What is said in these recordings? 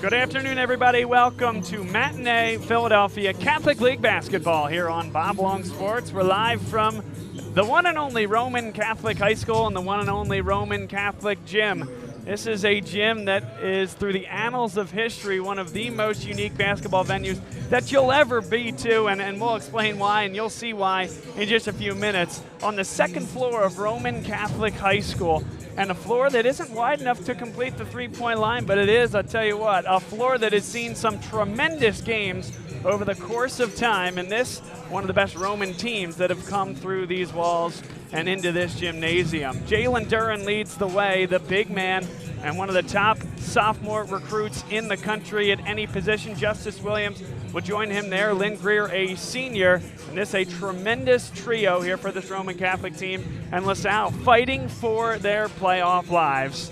Good afternoon, everybody. Welcome to Matinee Philadelphia Catholic League Basketball here on Bob Long Sports. We're live from the one and only Roman Catholic High School and the one and only Roman Catholic Gym. This is a gym that is, through the annals of history, one of the most unique basketball venues that you'll ever be to, and we'll explain why, and you'll see why in just a few minutes. On the second floor of Roman Catholic High School, and a floor that isn't wide enough to complete the three-point line, but it is, I'll tell you what, a floor that has seen some tremendous games over the course of time, and this, one of the best Roman teams that have come through these walls and into this gymnasium. Jalen Duran leads the way, the big man, and one of the top sophomore recruits in the country at any position. Justice Williams will join him there. Lynn Greer, a senior, and this a tremendous trio here for this Roman Catholic team. And LaSalle fighting for their playoff lives.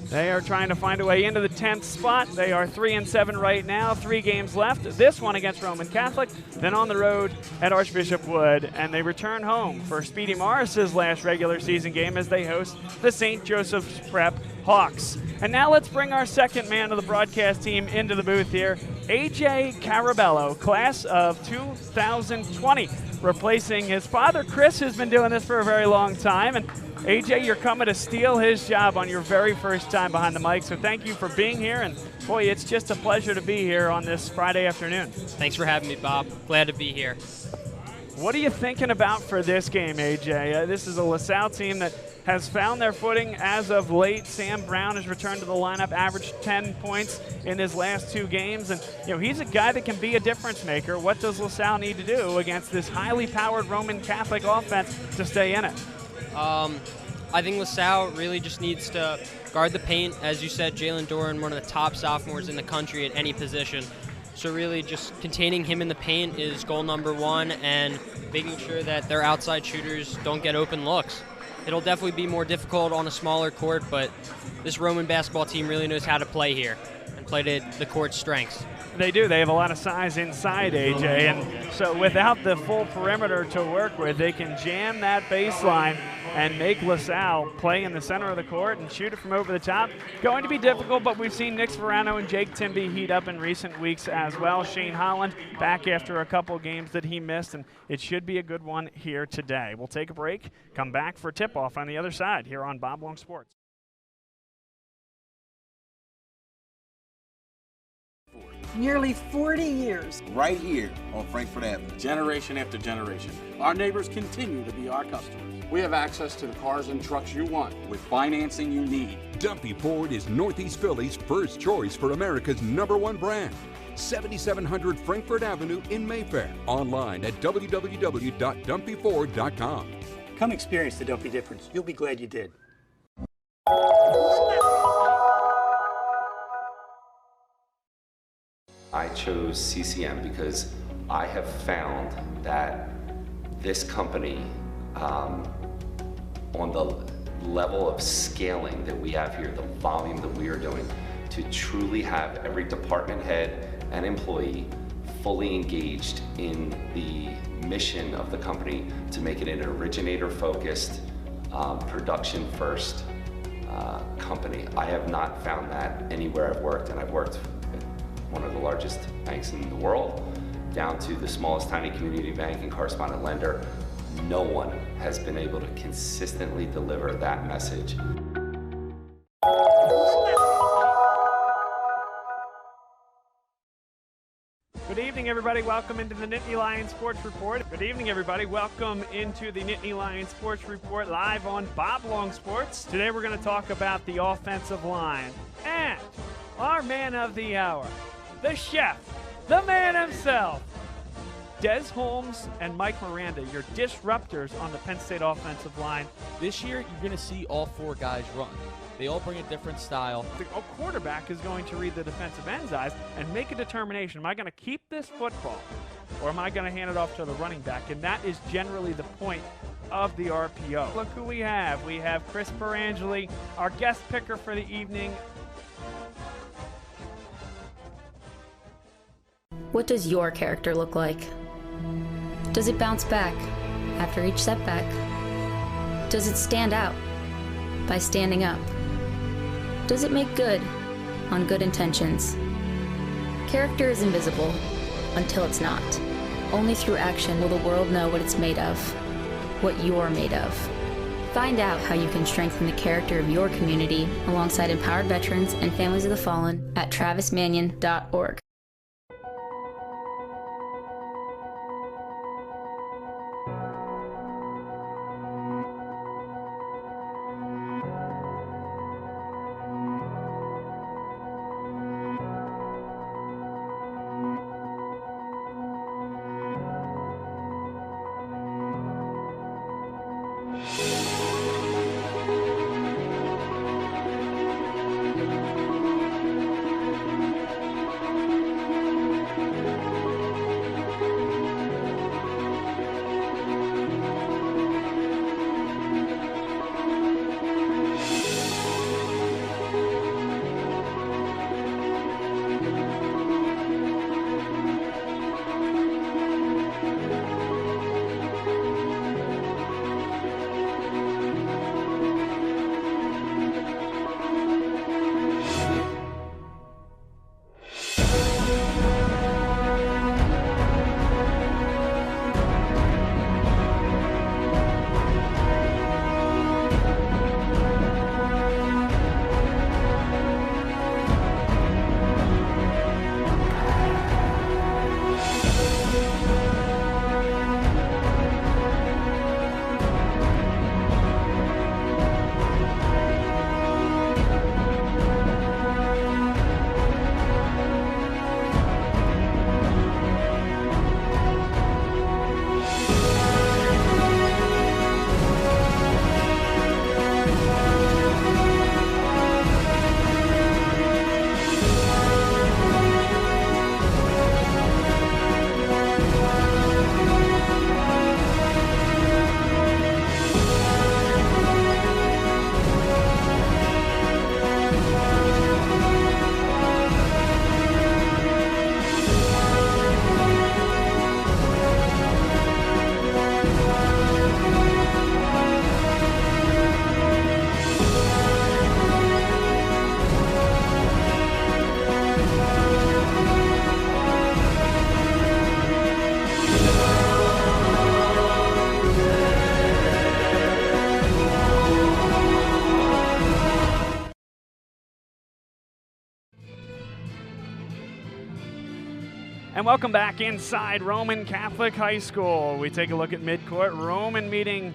They are trying to find a way into the 10th spot. They are 3-7 right now, 3 games left. This one against Roman Catholic, then on the road at Archbishop Wood. And they return home for Speedy Morris's last regular season game as they host the St. Joseph's Prep Hawks. And now let's bring our second man of the broadcast team into the booth here, A.J. Carabello, class of 2020, replacing his father, Chris, who's been doing this for a very long time. And AJ, you're coming to steal his job on your very first time behind the mic, so thank you for being here. And boy, it's just a pleasure to be here on this Friday afternoon. Thanks for having me, Bob. Glad to be here. What are you thinking about for this game, AJ? This is a LaSalle team that has found their footing as of late. Sam Brown has returned to the lineup, averaged 10 points in his last 2 games. And he's a guy that can be a difference maker. What does LaSalle need to do against this highly powered Roman Catholic offense to stay in it? I think LaSalle really just needs to guard the paint. As you said, Jalen Duran, one of the top sophomores in the country at any position. So really just containing him in the paint is goal number 1, and making sure that their outside shooters don't get open looks. It'll definitely be more difficult on a smaller court, but this Roman basketball team really knows how to play here and play to the court's strengths. They do. They have a lot of size inside, AJ, and so without the full perimeter to work with, they can jam that baseline and make LaSalle play in the center of the court and shoot it from over the top. Going to be difficult, but we've seen Nick Sperano and Jake Timby heat up in recent weeks as well. Shane Holland back after a couple games that he missed, and it should be a good one here today. We'll take a break, come back for tip-off on the other side here on Bob Long Sports. Nearly 40 years. Right here on Frankfurt Avenue. Generation after generation. Our neighbors continue to be our customers. We have access to the cars and trucks you want with financing you need. Dumpy Ford is Northeast Philly's first choice for America's #1 brand. 7700 Frankfurt Avenue in Mayfair. Online at www.dumpyford.com. Come experience the Dumpy difference. You'll be glad you did. I chose CCM because I have found that this company, on the level of scaling that we have here, the volume that we are doing, to truly have every department head and employee fully engaged in the mission of the company to make it an originator-focused, production-first company. I have not found that anywhere I've worked, and I've worked one of the largest banks in the world, down to the smallest tiny community bank and correspondent lender. No one has been able to consistently deliver that message. Good evening, everybody. Welcome into the Nittany Lions Sports Report. Good evening, everybody. Welcome into the Nittany Lions Sports Report live on Bob Long Sports. Today we're going to talk about the offensive line and our man of the hour, the chef, the man himself, Des Holmes and Mike Miranda, your disruptors on the Penn State offensive line. This year, you're going to see all 4 guys run. They all bring a different style. The quarterback is going to read the defensive end's eyes and make a determination. Am I going to keep this football, or am I going to hand it off to the running back? And that is generally the point of the RPO. Look who we have. We have Chris Perangeli, our guest picker for the evening. What does your character look like? Does it bounce back after each setback? Does it stand out by standing up? Does it make good on good intentions? Character is invisible until it's not. Only through action will the world know what it's made of, what you're made of. Find out how you can strengthen the character of your community alongside empowered veterans and families of the fallen at travismanion.org. And welcome back inside Roman Catholic High School. We take a look at midcourt. Roman meeting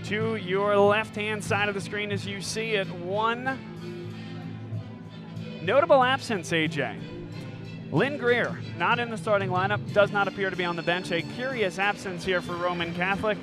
to your left-hand side of the screen as you see it. One notable absence, AJ. Lynn Greer, not in the starting lineup, does not appear to be on the bench. A curious absence here for Roman Catholic.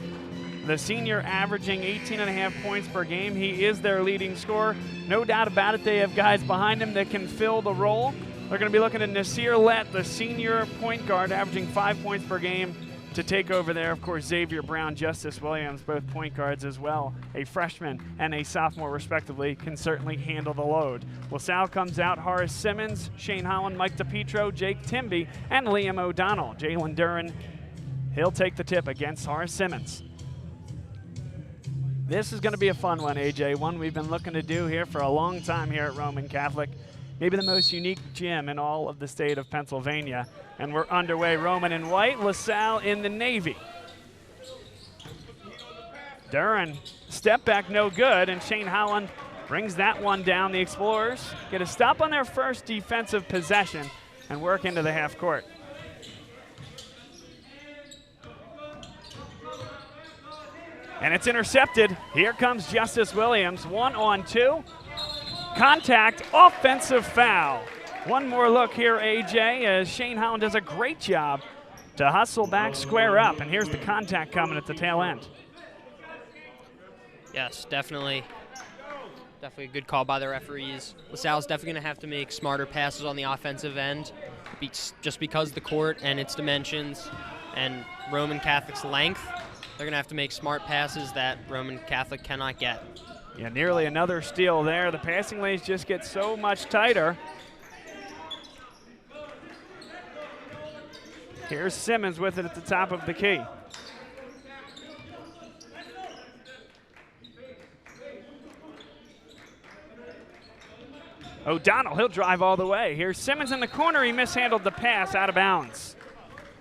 The senior averaging 18.5 points per game. He is their leading scorer. No doubt about it, they have guys behind him that can fill the role. They're going to be looking at Nasir Lett, the senior point guard, averaging 5 points per game to take over there. Of course, Xavier Brown, Justice Williams, both point guards as well. A freshman and a sophomore, respectively, can certainly handle the load. LaSalle comes out, Horace Simmons, Shane Holland, Mike DePietro, Jake Timby, and Liam O'Donnell. Jalen Duran, he'll take the tip against Horace Simmons. This is going to be a fun one, AJ, one we've been looking to do here for a long time here at Roman Catholic. Maybe the most unique gym in all of the state of Pennsylvania. And we're underway. Roman in white, LaSalle in the navy. Duran, step back, no good, and Shane Holland brings that one down. The Explorers get a stop on their first defensive possession and work into the half court. And it's intercepted. Here comes Justice Williams, 1-on-2. Contact, offensive foul. One more look here, AJ, as Shane Holland does a great job to hustle back, square up. And here's the contact coming at the tail end. Yes, definitely a good call by the referees. LaSalle's definitely going to have to make smarter passes on the offensive end, just because the court and its dimensions and Roman Catholic's length. They're going to have to make smart passes that Roman Catholic cannot get. Yeah, nearly another steal there. The passing lanes just get so much tighter. Here's Simmons with it at the top of the key. O'Donnell, he'll drive all the way. Here's Simmons in the corner. He mishandled the pass, out of bounds.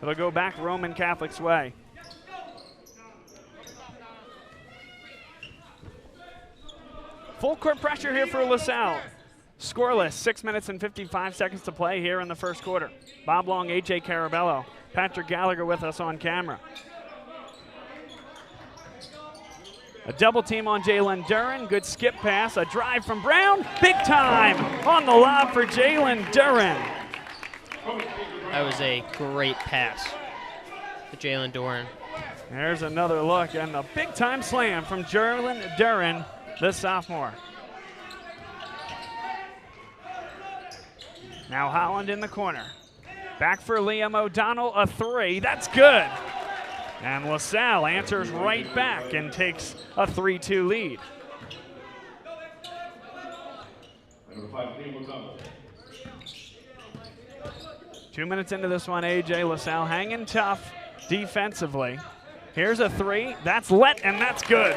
It'll go back Roman Catholic's way. Full court pressure here for LaSalle. Scoreless, 6 minutes and 55 seconds to play here in the first quarter. Bob Long, AJ Carabello, Patrick Gallagher with us on camera. A double team on Jalen Duran. Good skip pass. A drive from Brown. Big time on the lob for Jalen Duran. That was a great pass to Jalen Duran. There's another look and a big time slam from Jalen Duran, the sophomore. Now Holland in the corner. Back for Liam O'Donnell, a three. That's good. And LaSalle answers right back and takes a 3-2 lead. 2 minutes into this one, AJ. LaSalle hanging tough defensively. Here's a three. That's Lett, and that's good.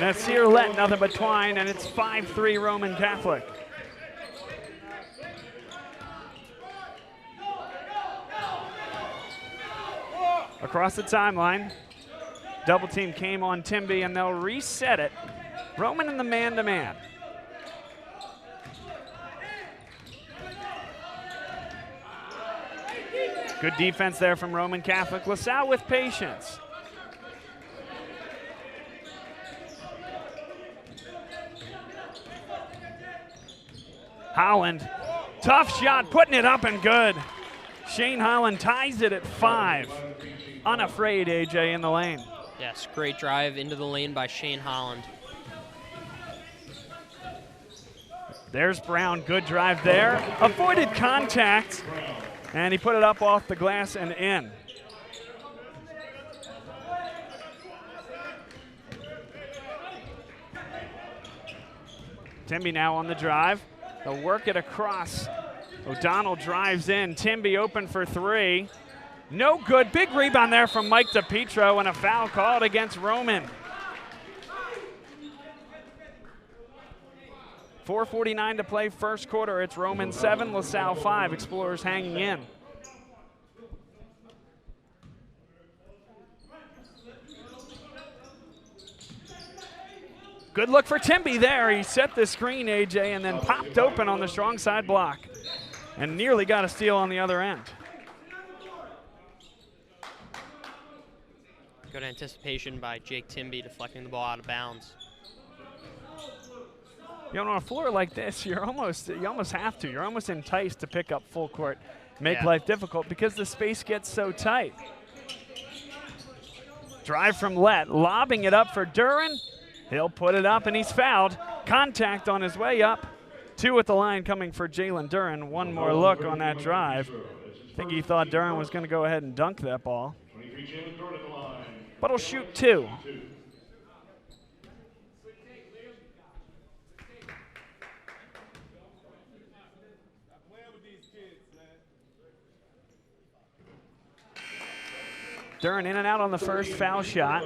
Nasir Lett, nothing but twine, and it's 5-3 Roman Catholic. Across the timeline, double team came on Timby, and they'll reset it. Roman in the man-to-man. Good defense there from Roman Catholic. LaSalle with patience. Holland, tough shot, putting it up and good. Shane Holland ties it at 5. Unafraid, AJ, in the lane. Yes, great drive into the lane by Shane Holland. There's Brown, good drive there. Avoided contact, and he put it up off the glass and in. Timby now on the drive. They'll work it across. O'Donnell drives in. Timby open for three. No good. Big rebound there from Mike DiPietro, and a foul called against Roman. 4:49 to play first quarter. It's Roman 7, LaSalle 5. Explorers hanging in. Good look for Timby there. He set the screen, AJ, and then popped open on the strong side block and nearly got a steal on the other end. Good anticipation by Jake Timby deflecting the ball out of bounds. You know, on a floor like this, you almost have to. You're almost enticed to pick up full court, make life difficult because the space gets so tight. Drive from Lett, lobbing it up for Duran. He'll put it up, and he's fouled. Contact on his way up. 2 at the line coming for Jalen Duran. One more look on that drive. I think he thought Duran was going to go ahead and dunk that ball. But he'll shoot 2. Duran in and out on the first foul shot.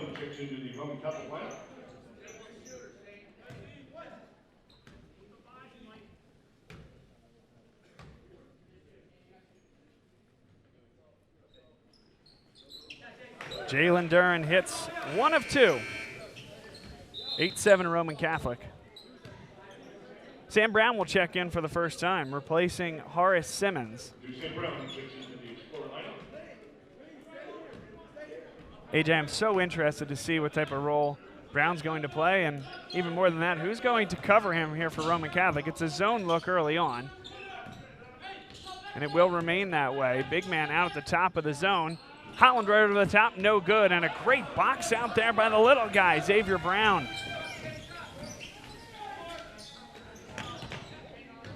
Jalen Duran hits 1 of 2. 8-7 Roman Catholic. Sam Brown will check in for the first time, replacing Horace Simmons. AJ, I'm so interested to see what type of role Brown's going to play, and even more than that, who's going to cover him here for Roman Catholic. It's a zone look early on, and it will remain that way. Big man out at the top of the zone. Holland right over the top, no good, and a great box out there by the little guy, Xavier Brown.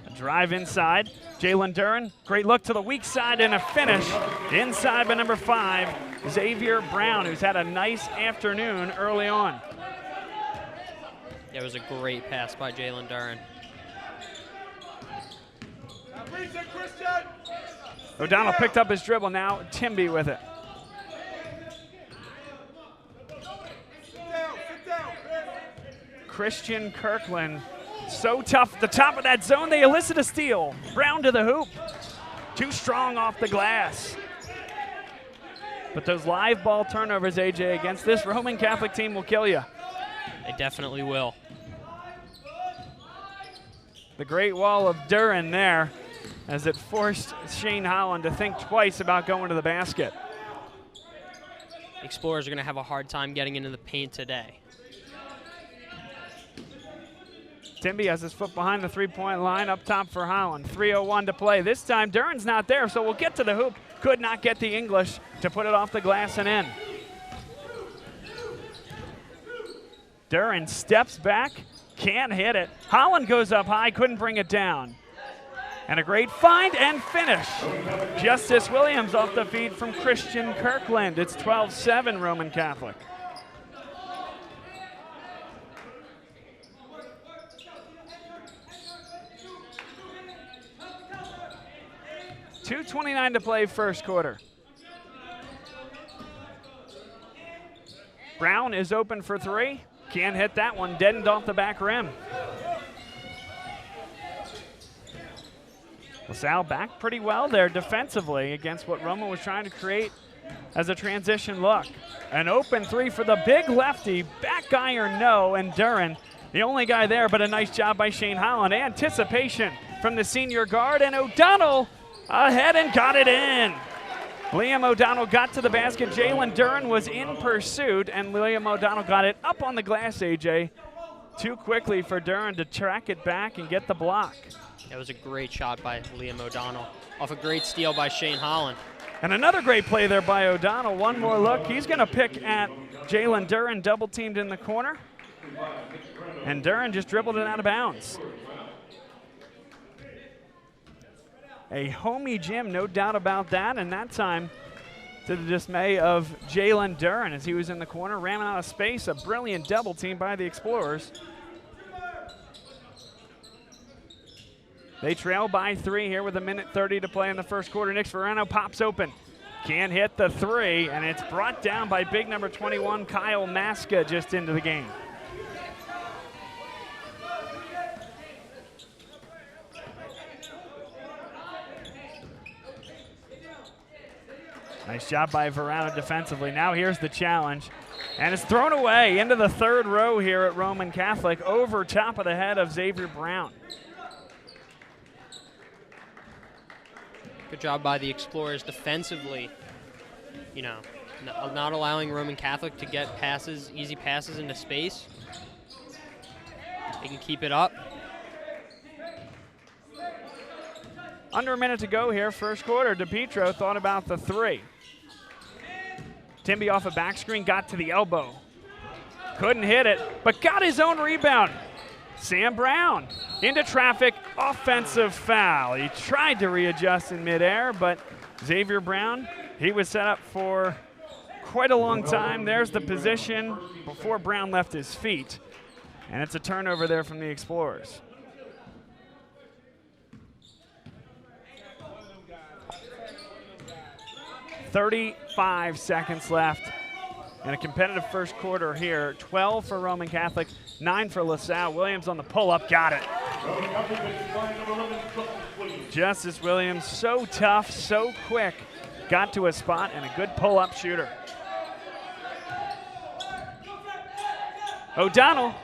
A drive inside, Jalen Duran, great look to the weak side and a finish inside by number 5, Xavier Brown, who's had a nice afternoon early on. Yeah, it was a great pass by Jalen Duran. O'Donnell picked up his dribble now, Timby with it. Christian Kirkland So tough at the top of that zone, they elicit a steal. Brown to the hoop. Too strong off the glass. But those live ball turnovers, AJ, against this Roman Catholic team will kill you. They definitely will. The great wall of Duran there, as it forced Shane Holland to think twice about going to the basket. Explorers are going to have a hard time getting into the paint today. Timby has his foot behind the three-point line, up top for Holland. 3:01 to play. This time, Duran's not there, so we'll get to the hoop. Could not get the English to put it off the glass and in. Duran steps back, can't hit it. Holland goes up high, couldn't bring it down. And a great find and finish. Justice Williams off the feed from Christian Kirkland. It's 12-7 Roman Catholic. .229 to play first quarter. Brown is open for three. Can't hit that one, deadened off the back rim. LaSalle back pretty well there defensively against what Roman was trying to create as a transition look. An open three for the big lefty, back iron no, and Duran, the only guy there, but a nice job by Shane Holland. Anticipation from the senior guard, and O'Donnell ahead and got it in. Liam O'Donnell got to the basket. Jalen Duran was in pursuit, and Liam O'Donnell got it up on the glass, AJ. Too quickly for Duran to track it back and get the block. That was a great shot by Liam O'Donnell off a great steal by Shane Holland. And another great play there by O'Donnell. One more look. He's going to pick at Jalen Duran, double teamed in the corner. And Duran just dribbled it out of bounds. A homey gym, no doubt about that, and that time to the dismay of Jalen Duran as he was in the corner, ran out of space. A brilliant double team by the Explorers. They trail by 3 here with 1:30 to play in the first quarter. Nick Ferrano pops open. Can't hit the three, and it's brought down by big number 21, Kyle Maska, just into the game. Nice job by Verano defensively. Now here's the challenge. And it's thrown away into the third row here at Roman Catholic, over top of the head of Xavier Brown. Good job by the Explorers defensively. You know, not allowing Roman Catholic to get passes, easy passes into space. They can keep it up. Under a minute to go here, first quarter. DePietro thought about the three. Timby off a back screen, got to the elbow. Couldn't hit it, but got his own rebound. Sam Brown into traffic, offensive foul. He tried to readjust in midair, but Xavier Brown, he was set up for quite a long time. There's the position before Brown left his feet. And it's a turnover there from the Explorers. .35 seconds left in a competitive first quarter here. 12 for Roman Catholic, 9 for LaSalle. Williams on the pull-up, got it. Justice Williams, so tough, so quick. Got to a spot and a good pull-up shooter. O'Donnell,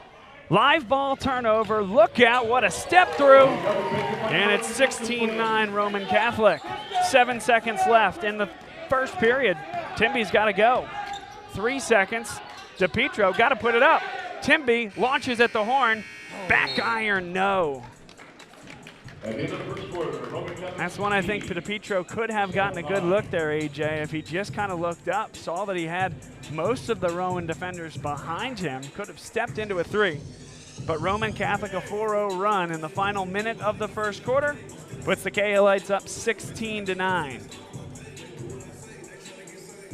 live ball turnover. Look out, what a step through. And it's 16-9 Roman Catholic. 7 seconds left in the first period. Timby's got to go. 3 seconds. DePietro got to put it up. Timby launches at the horn. Back iron, no. That's one I think DePietro could have gotten a good look there, AJ, if he just kind of looked up, saw that he had most of the Roman defenders behind him, could have stepped into a three. But Roman Catholic, a 4-0 run in the final minute of the first quarter, puts the KLites up 16-9.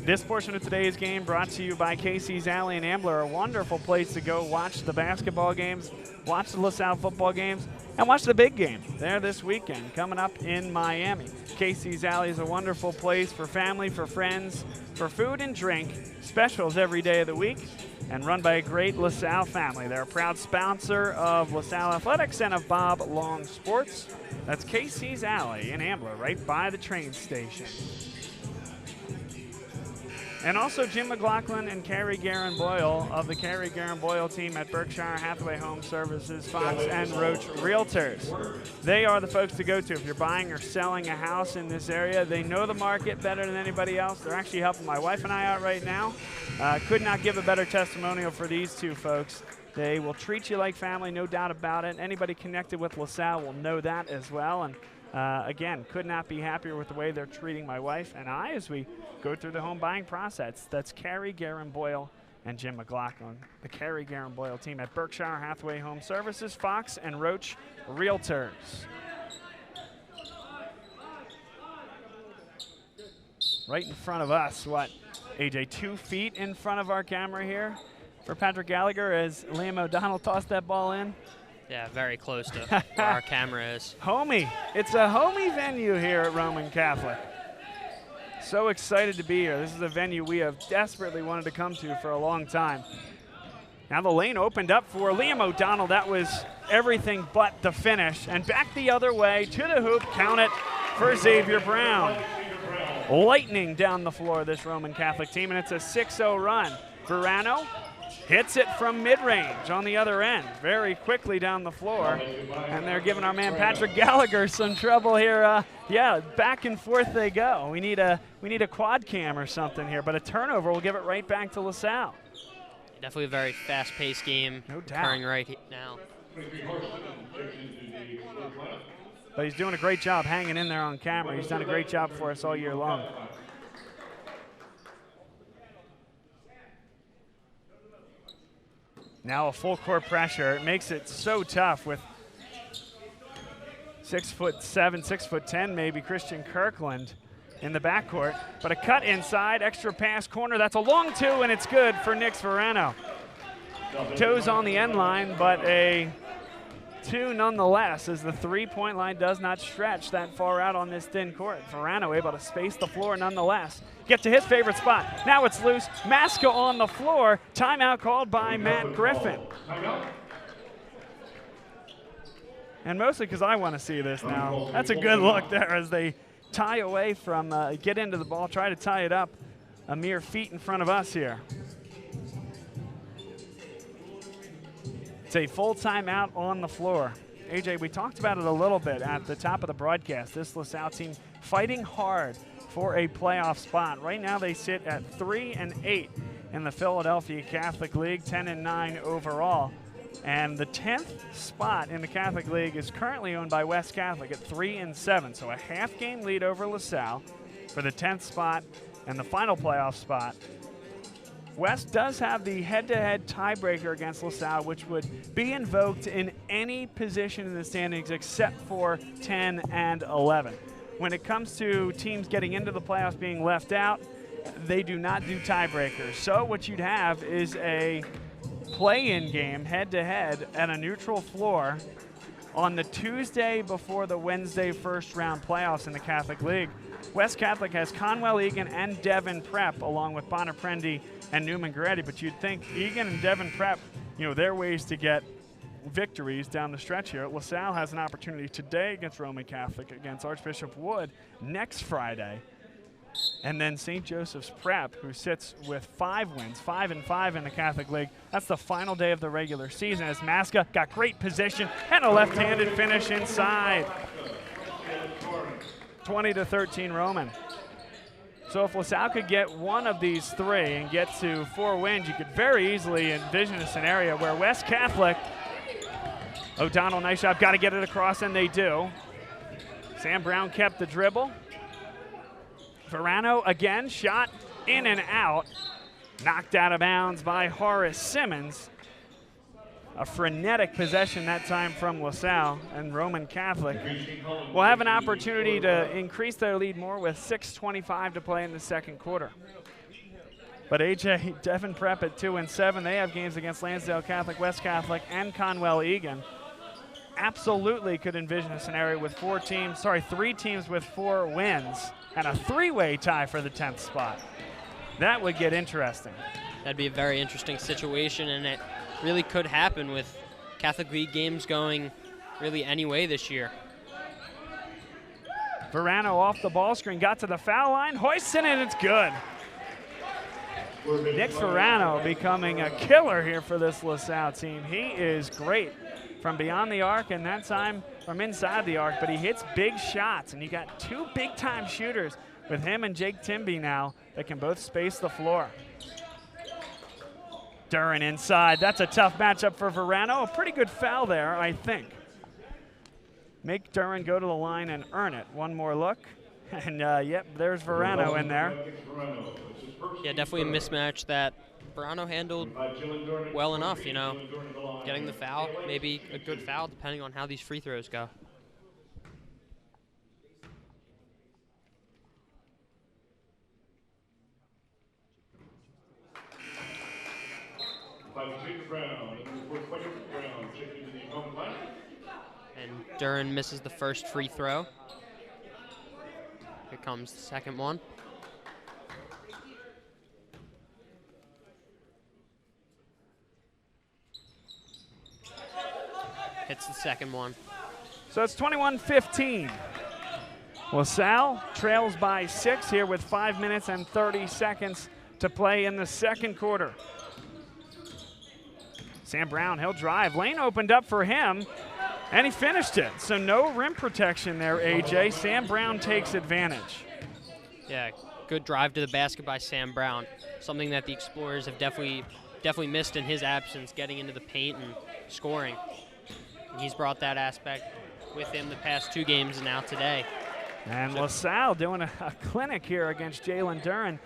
This portion of today's game brought to you by Casey's Alley and Ambler, a wonderful place to go watch the basketball games, watch the LaSalle football games, and watch the big game there this weekend coming up in Miami. Casey's Alley is a wonderful place for family, for friends, for food and drink, specials every day of the week. and run by a great LaSalle family. They're a proud sponsor of LaSalle Athletics and of Bob Long Sports. That's Casey's Alley in Ambler, right by the train station. And also Jim McLaughlin and Carrie Guerin Boyle of the Carrie Guerin Boyle team at Berkshire Hathaway Home Services, Fox and Roach Realtors. They are the folks to go to if you're buying or selling a house in this area. They know the market better than anybody else. They're actually helping my wife and I out right now. Could not give a better testimonial for these two folks. They will treat you like family, no doubt about it. Anybody connected with LaSalle will know that as well. And again, could not be happier with the way they're treating my wife and I as we go through the home buying process. That's Carrie Guerin Boyle and Jim McLaughlin, the Carrie Guerin Boyle team at Berkshire Hathaway Home Services, Fox and Roach Realtors. Right in front of us, what, AJ, 2 feet in front of our camera here for Patrick Gallagher as Liam O'Donnell tossed that ball in. Yeah, very close to where our camera is. Homey. It's a homey venue here at Roman Catholic. So excited to be here. This is a venue we have desperately wanted to come to for a long time. Now the lane opened up for Liam O'Donnell. That was everything but the finish. And back the other way to the hoop. Count it for Xavier Brown. Lightning down the floor, this Roman Catholic team, and it's a 6-0 run. Verano hits it from mid-range on the other end, very quickly down the floor. And they're giving our man Patrick Gallagher some trouble here. Yeah, back and forth they go. We need a quad cam or something here, but a turnover will give it right back to LaSalle. Definitely a very fast-paced game occurring right now. But he's doing a great job hanging in there on camera. He's done a great job for us all year long. Now a full court pressure. It makes it so tough with 6'7", 6'10" maybe Christian Kirkland in the backcourt. But a cut inside, extra pass corner. That's a long two, and it's good for Nix Verano. Toes on the end line, but a two nonetheless, as the three-point line does not stretch that far out on this thin court. Verano able to space the floor nonetheless. Get to his favorite spot. Now it's loose. Maska on the floor. Timeout called by Matt Griffin. And mostly because I want to see this now. That's a good look there as they tie away from, get into the ball, try to tie it up a mere feet in front of us here. It's a full timeout on the floor. AJ, we talked about it a little bit at the top of the broadcast. This LaSalle team fighting hard for a playoff spot. Right now they sit at 3-8 in the Philadelphia Catholic League, 10-9 overall. And the 10th spot in the Catholic League is currently owned by West Catholic at 3-7. So a half-game lead over LaSalle for the 10th spot and the final playoff spot. West does have the head-to-head tiebreaker against LaSalle, which would be invoked in any position in the standings except for 10 and 11. When it comes to teams getting into the playoffs being left out, they do not do tiebreakers. So what you'd have is a play-in game head-to-head at a neutral floor on the Tuesday before the Wednesday first-round playoffs in the Catholic League. West Catholic has Conwell Egan and Devon Prep, along with Bonner Prendy and Newman Garetti, but you'd think Egan and Devon Prep, their ways to get victories down the stretch here. LaSalle has an opportunity today against Roman Catholic, against Archbishop Wood next Friday, and then St. Joseph's Prep, who sits with 5 wins, 5-5 in the Catholic League. That's the final day of the regular season as Maska got great position and a left-handed finish inside. 20-13 Roman. So if LaSalle could get one of these 3 and get to 4 wins, you could very easily envision a scenario where West Catholic, O'Donnell, nice job, got to get it across, and they do. Sam Brown kept the dribble. Verano again, shot in and out. Knocked out of bounds by Horace Simmons. A frenetic possession that time from LaSalle, and Roman Catholic will have an opportunity to increase their lead more with 6:25 to play in the second quarter. But AJ, Devon Prep at 2-7. They have games against Lansdale Catholic, West Catholic, and Conwell Egan. Absolutely could envision a scenario with 3 teams with 4 wins and a 3-way tie for the 10th spot. That would get interesting. That'd be a very interesting situation, and it really could happen with Catholic League games going really any way this year. Verano off the ball screen, got to the foul line, hoists it, and it's good. Nick Verano becoming a killer here for this LaSalle team. He is great from beyond the arc, and that time from inside the arc, but he hits big shots, and you got two big-time shooters with him and Jake Timby now that can both space the floor. Duren inside. That's a tough matchup for Verano. A pretty good foul there, I think. Make Duren go to the line and earn it. One more look. And, yep, there's Verano in there. Yeah, definitely a mismatch that Verano handled well enough, you know. Getting the foul, maybe a good foul, depending on how these free throws go. And Duren misses the first free throw. Here comes the second one. Hits the second one. So it's 21-15. LaSalle trails by 6 here with 5 minutes and 30 seconds to play in the second quarter. Sam Brown, he'll drive. Lane opened up for him, and he finished it. So no rim protection there, AJ. Sam Brown takes advantage. Yeah, good drive to the basket by Sam Brown. Something that the Explorers have definitely missed in his absence, getting into the paint and scoring. And he's brought that aspect with him the past 2 games and now today. And LaSalle doing a clinic here against Jalen Duren.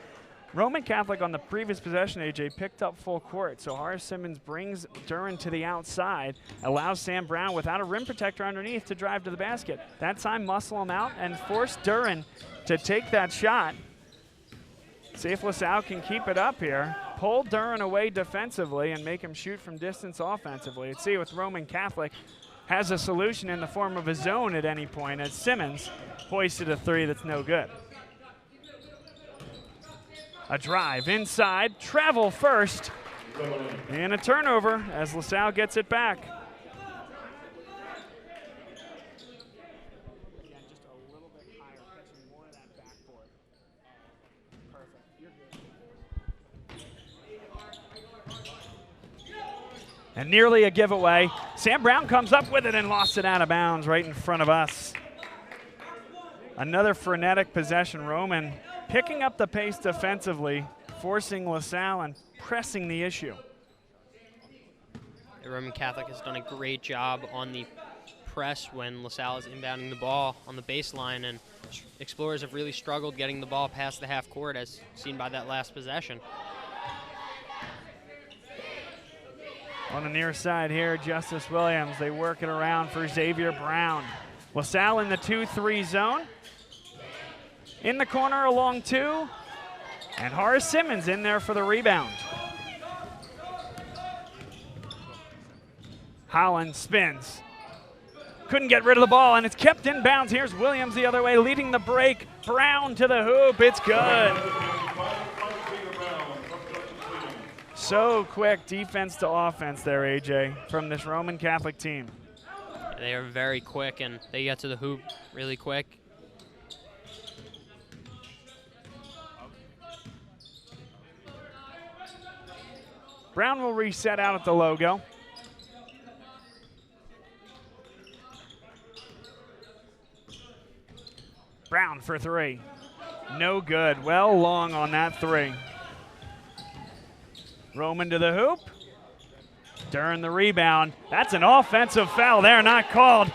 Roman Catholic on the previous possession, AJ, picked up full court. So Horace Simmons brings Duren to the outside, allows Sam Brown without a rim protector underneath to drive to the basket. That time muscle him out and force Duren to take that shot. See if LaSalle can keep it up here. Pull Duren away defensively and make him shoot from distance offensively. Let's see with Roman Catholic has a solution in the form of a zone at any point as Simmons hoisted a 3 that's no good. A drive inside, travel first, and a turnover as LaSalle gets it back. And nearly a giveaway. Sam Brown comes up with it and lost it out of bounds right in front of us. Another frenetic possession. Roman picking up the pace defensively, forcing LaSalle and pressing the issue. The Roman Catholic has done a great job on the press when LaSalle is inbounding the ball on the baseline, and Explorers have really struggled getting the ball past the half court, as seen by that last possession. On the near side here, Justice Williams. They work it around for Xavier Brown. LaSalle in the 2-3 zone. In the corner along 2. And Horace Simmons in there for the rebound. Holland spins. Couldn't get rid of the ball, and it's kept in bounds. Here's Williams the other way, leading the break. Brown to the hoop. It's good. So quick defense to offense there, AJ, from this Roman Catholic team. They are very quick, and they get to the hoop really quick. Brown will reset out at the logo. Brown for 3. No good. Well long on that 3. Roman to the hoop. Duren the rebound. That's an offensive foul there, not called.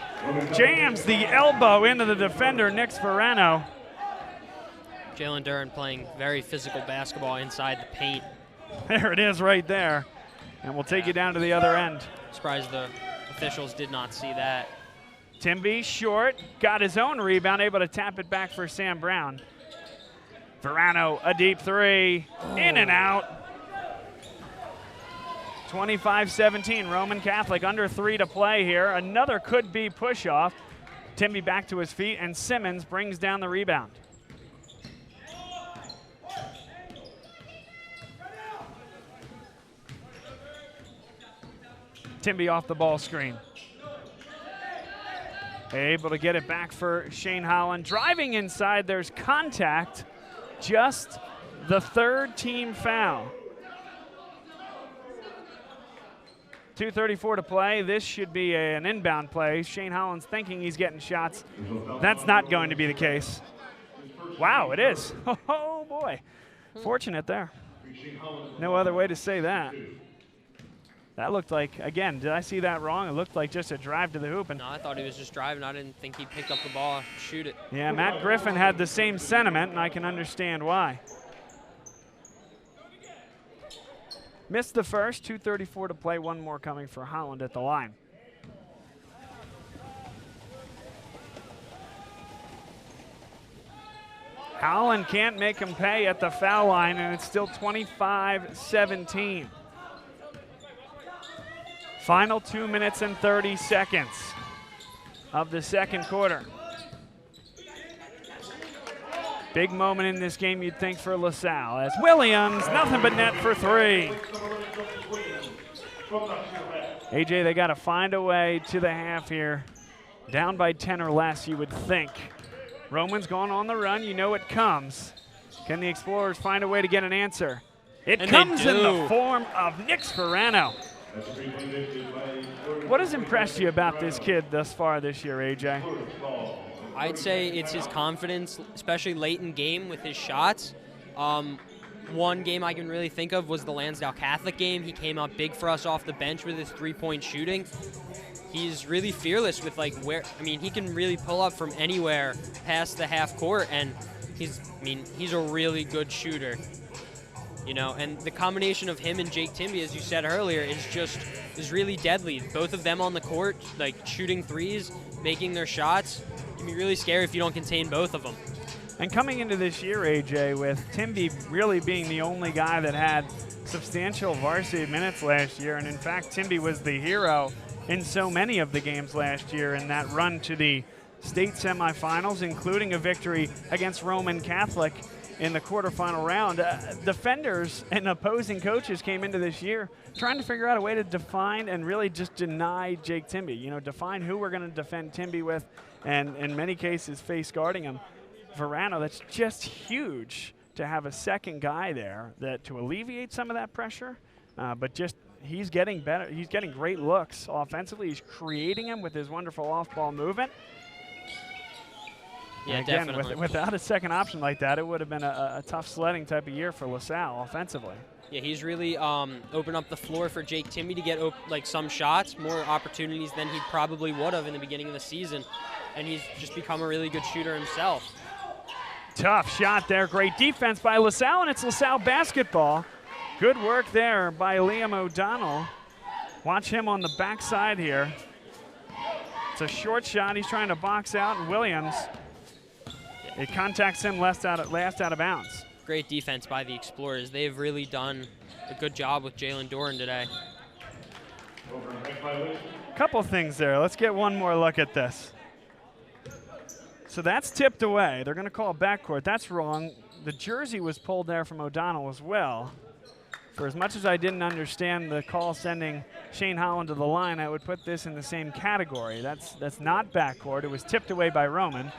Jams the elbow into the defender, Nick Verano. Jalen Duren playing very physical basketball inside the paint. There it is right there. And we'll take you down to the other end. Surprised the officials did not see that. Timby short, got his own rebound, able to tap it back for Sam Brown. Verano, a deep 3, in and out. 25-17, Roman Catholic, under 3 to play here. Another could-be push-off. Timby back to his feet, and Simmons brings down the rebound. Timby off the ball screen. Able to get it back for Shane Holland. Driving inside, there's contact. Just the third team foul. 2:34 to play. This should be an inbound play. Shane Holland's thinking he's getting shots. That's not going to be the case. Wow, it is. Oh, boy. Fortunate there. No other way to say that. That looked like, again, did I see that wrong? It looked like just a drive to the hoop. And no, I thought he was just driving. I didn't think he picked up the ball and shoot it. Yeah, Matt Griffin had the same sentiment, and I can understand why. Missed the first, 2:34 to play. One more coming for Holland at the line. Holland can't make him pay at the foul line, and it's still 25-17. Final 2 minutes and 30 seconds of the second quarter. Big moment in this game, you'd think, for LaSalle, as Williams, nothing but net for three. AJ, they got to find a way to the half here. Down by 10 or less, you would think. Roman's gone on the run. You know it comes. Can the Explorers find a way to get an answer? It comes in the form of Nick Sperano. What has impressed you about this kid thus far this year, AJ? I'd say it's his confidence, especially late in game with his shots. One game I can really think of was the Lansdale Catholic game. He came up big for us off the bench with his three-point shooting. He's really fearless with he can really pull up from anywhere past the half court, and he's a really good shooter. You know, and the combination of him and Jake Timby, as you said earlier, is really deadly. Both of them on the court, like shooting threes, making their shots. It can be really scary if you don't contain both of them. And coming into this year, AJ, with Timby really being the only guy that had substantial varsity minutes last year, and in fact, Timby was the hero in so many of the games last year in that run to the state semifinals, including a victory against Roman Catholic in the quarterfinal round. Defenders and opposing coaches came into this year trying to figure out a way to define and really just deny Jake Timby. You know, define who we're going to defend Timby with, and in many cases face guarding him. Verano, that's just huge to have a second guy there to alleviate some of that pressure, but just he's getting better. He's getting great looks offensively. He's creating them with his wonderful off-ball movement. Yeah, again, definitely. Without a second option like that, it would have been a tough sledding type of year for LaSalle offensively. Yeah, he's really opened up the floor for Jake Timby to get some shots, more opportunities than he probably would have in the beginning of the season, and he's just become a really good shooter himself. Tough shot there. Great defense by LaSalle, and it's LaSalle basketball. Good work there by Liam O'Donnell. Watch him on the backside here. It's a short shot. He's trying to box out, and Williams, it contacts him last out of bounds. Great defense by the Explorers. They've really done a good job with Jalen Doran today. Couple things there. Let's get one more look at this. So that's tipped away. They're going to call backcourt. That's wrong. The jersey was pulled there from O'Donnell as well. For as much as I didn't understand the call sending Shane Holland to the line, I would put this in the same category. That's not backcourt. It was tipped away by Roman,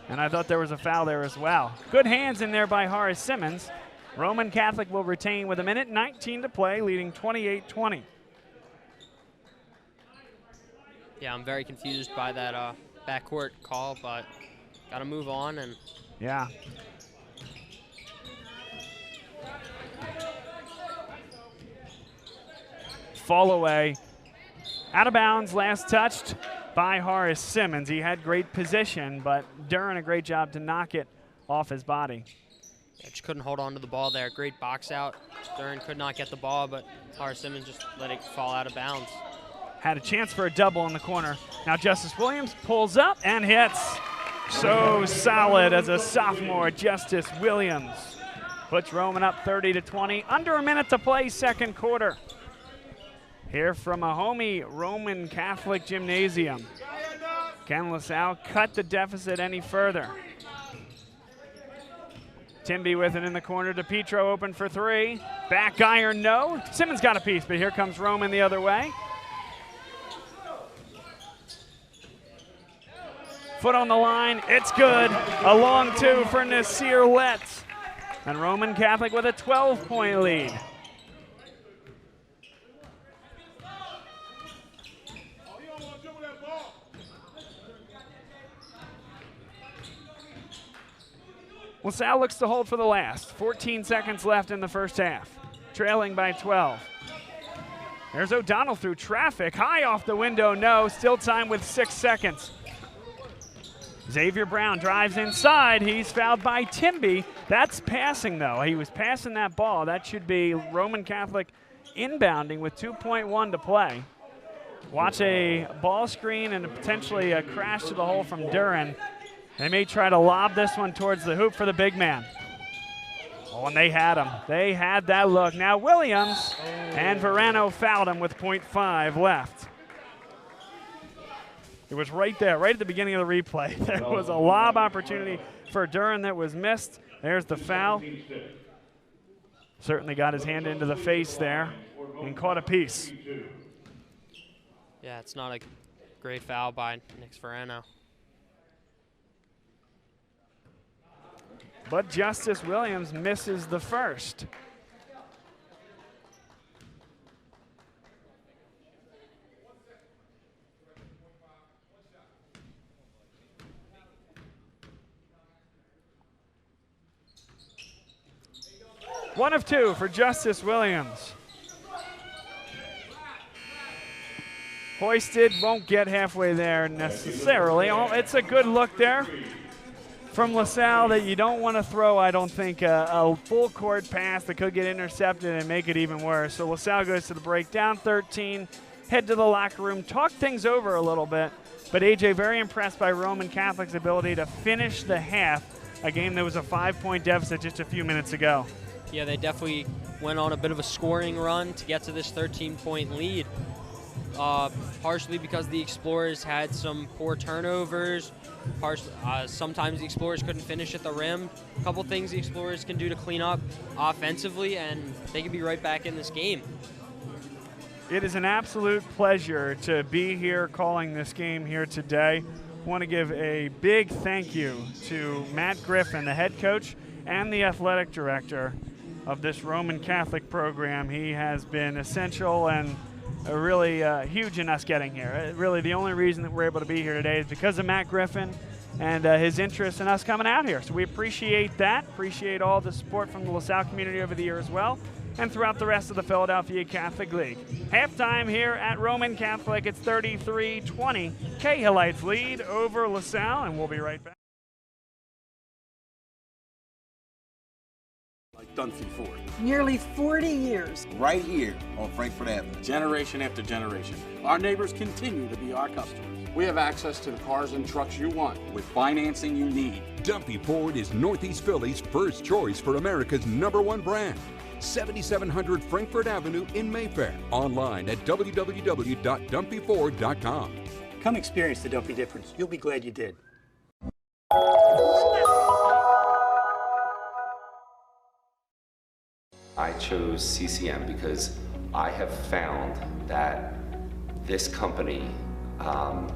and I thought there was a foul there as well. Good hands in there by Horace Simmons. Roman Catholic will retain with 1:19 to play, leading 28-20. Yeah, I'm very confused by that backcourt call, but got to move on. And yeah. Fall away. Out of bounds, last touched by Horace Simmons. He had great position, but Duran a great job to knock it off his body. Yeah, just couldn't hold on to the ball there. Great box out. Duran could not get the ball, but Horace Simmons just let it fall out of bounds. Had a chance for a double in the corner. Now Justice Williams pulls up and hits. So solid as a sophomore, Justice Williams. Puts Roman up 30-20. Under a minute to play, second quarter. Here from a homey Roman Catholic gymnasium. Can LaSalle cut the deficit any further? Timby with it in the corner. DePietro open for three. Back iron, no. Simmons got a piece, but here comes Roman the other way. Foot on the line, it's good. A long two for Nasir Letts. And Roman Catholic with a 12-point lead. Well, Salle looks to hold for the last. 14 seconds left in the first half. Trailing by 12. There's O'Donnell through traffic. High off the window, no. Still time with 6 seconds. Xavier Brown drives inside. He's fouled by Timby. That's passing, though. He was passing that ball. That should be Roman Catholic inbounding with 2.1 to play. Watch a ball screen and potentially a crash to the hole from Duran. They may try to lob this one towards the hoop for the big man. Oh, and they had him. They had that look. Now Williams and Verano fouled him with 0.5 left. It was right there, right at the beginning of the replay. There was a lob opportunity for Duran that was missed. There's the foul. Certainly got his hand into the face there and caught a piece. Yeah, it's not a great foul by Nick Verano. But Justice Williams misses the first. One of two for Justice Williams. Hoisted, won't get halfway there necessarily. Oh, it's a good look there from LaSalle that you don't want to throw, I don't think, a full court pass that could get intercepted and make it even worse. So LaSalle goes to the break, down 13, head to the locker room, talk things over a little bit. But AJ, very impressed by Roman Catholic's ability to finish the half, a game that was a 5-point deficit just a few minutes ago. Yeah, they definitely went on a bit of a scoring run to get to this 13-point lead. Partially because the Explorers had some poor turnovers. Sometimes the Explorers couldn't finish at the rim. A couple things the Explorers can do to clean up offensively, and they can be right back in this game. It is an absolute pleasure to be here calling this game here today. I want to give a big thank you to Matt Griffin, the head coach and the athletic director of this Roman Catholic program. He has been essential and really huge in us getting here. Really, the only reason that we're able to be here today is because of Matt Griffin and his interest in us coming out here. So we appreciate that, appreciate all the support from the LaSalle community over the year as well, and throughout the rest of the Philadelphia Catholic League. Halftime here at Roman Catholic, it's 33-20. Cahillites lead over LaSalle, and we'll be right back. Like Dunphy Ford. Nearly 40 years. Right here on Frankfurt Avenue. Generation after generation. Our neighbors continue to be our customers. We have access to the cars and trucks you want with financing you need. Dunphy Ford is Northeast Philly's first choice for America's #1 brand. 7700 Frankfurt Avenue in Mayfair. Online at www.dumpyford.com. Come experience the Dumpy difference. You'll be glad you did. I chose CCM because I have found that this company, on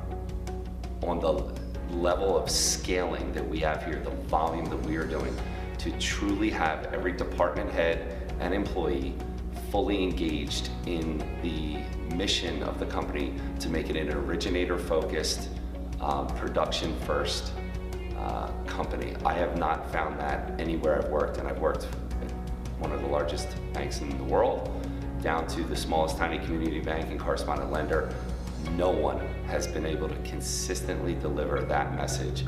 the level of scaling that we have here, the volume that we are doing, to truly have every department head and employee fully engaged in the mission of the company to make it an originator-focused, production-first company. I have not found that anywhere I've worked, and I've worked one of the largest banks in the world, down to the smallest tiny community bank and correspondent lender. No one has been able to consistently deliver that message.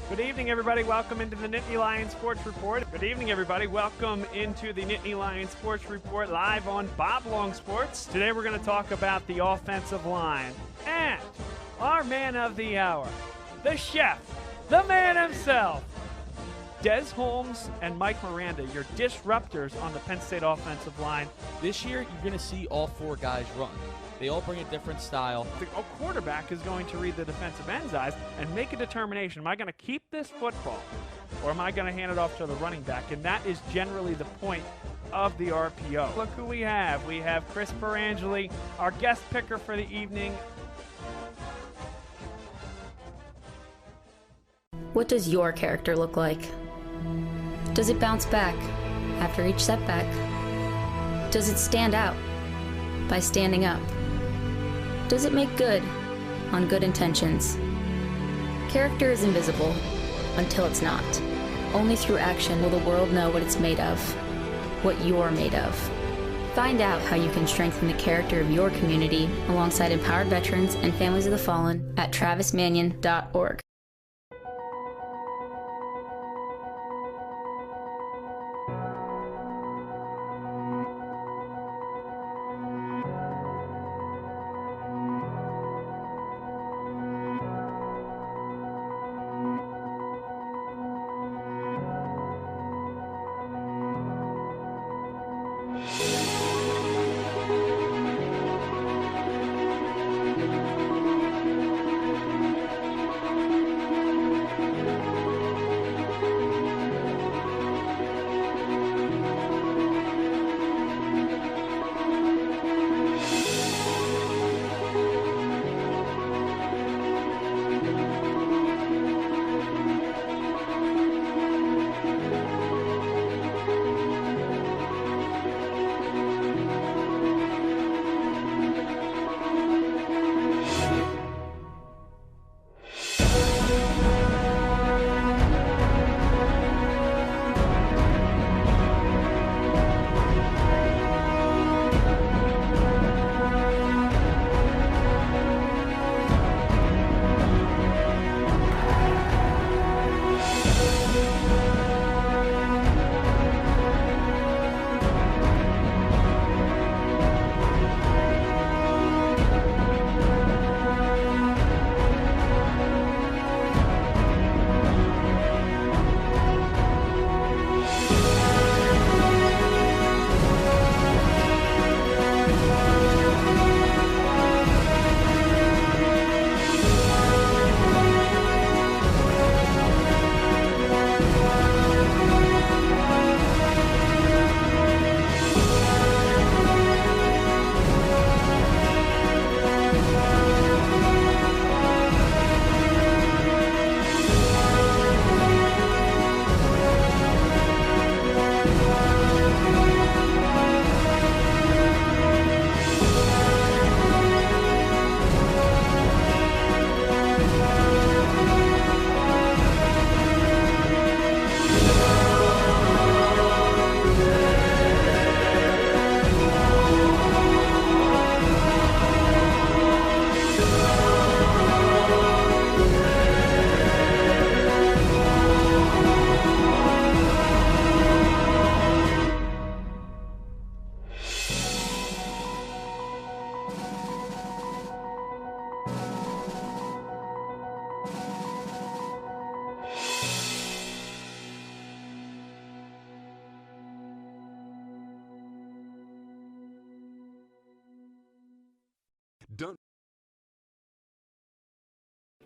Good evening, everybody. Welcome into the Nittany Lions Sports Report. Good evening, everybody. Welcome into the Nittany Lions Sports Report live on Bob Long Sports. Today we're going to talk about the offensive line and our man of the hour, the chef, the man himself, Des Holmes and Mike Miranda, your disruptors on the Penn State offensive line. This year, you're going to see all four guys run. They all bring a different style. The quarterback is going to read the defensive end's eyes and make a determination. Am I going to keep this football or am I going to hand it off to the running back? And that is generally the point of the RPO. Look who we have. We have Chris Perangeli, our guest picker for the evening. What does your character look like? Does it bounce back after each setback? Does it stand out by standing up? Does it make good on good intentions? Character is invisible until it's not. Only through action will the world know what it's made of, what you're made of. Find out how you can strengthen the character of your community alongside empowered veterans and families of the fallen at travismanion.org.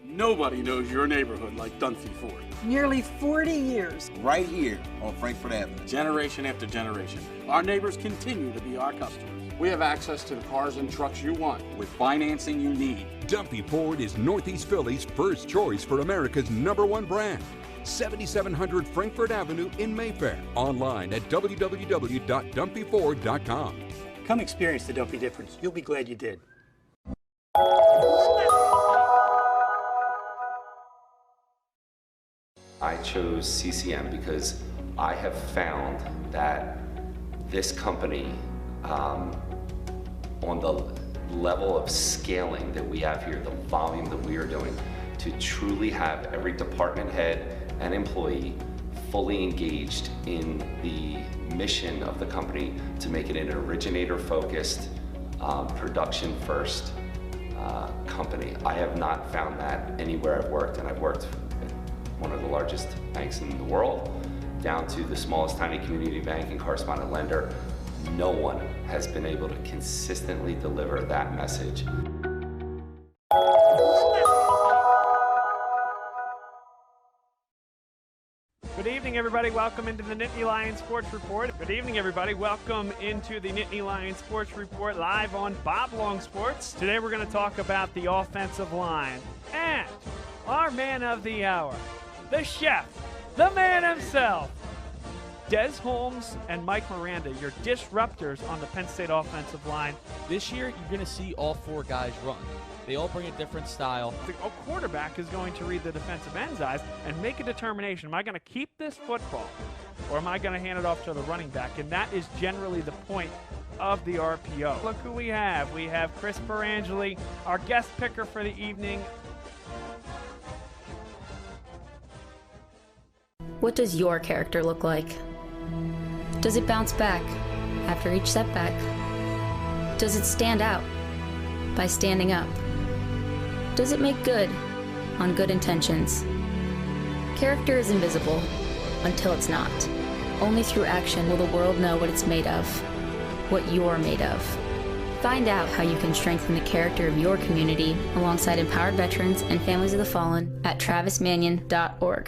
Nobody knows your neighborhood like Dunphy Ford. Nearly 40 years. Right here on Frankfurt Avenue. Generation after generation, our neighbors continue to be our customers. We have access to the cars and trucks you want with financing you need. Dunphy Ford is Northeast Philly's first choice for America's #1 brand. 7700 Frankfurt Avenue in Mayfair. Online at www.dunphyford.com. Come experience the Dunphy difference. You'll be glad you did. I chose CCM because I have found that this company, on the level of scaling that we have here, the volume that we are doing, to truly have every department head and employee fully engaged in the mission of the company to make it an originator-focused, production-first company. I have not found that anywhere I've worked, and I've worked at one of the largest banks in the world, down to the smallest tiny community bank and correspondent lender. No one has been able to consistently deliver that message. Good evening. evening, everybody. Welcome into the Nittany Lions Sports Report. Good evening, everybody. Welcome into the Nittany Lions Sports Report live on Bob Long Sports. Today we're going to talk about the offensive line and our man of the hour, the chef, the man himself, Des Holmes and Mike Miranda, your disruptors on the Penn State offensive line. This year, you're going to see all 4 guys run. They all bring a different style. The quarterback is going to read the defensive end's eyes and make a determination. Am I going to keep this football or am I going to hand it off to the running back? And that is generally the point of the RPO. Look who we have. We have Chris Perangeli, our guest picker for the evening. What does your character look like? Does it bounce back after each setback? Does it stand out by standing up? Does it make good on good intentions? Character is invisible until it's not. Only through action will the world know what it's made of, what you're made of. Find out how you can strengthen the character of your community alongside empowered veterans and families of the fallen at travismanion.org.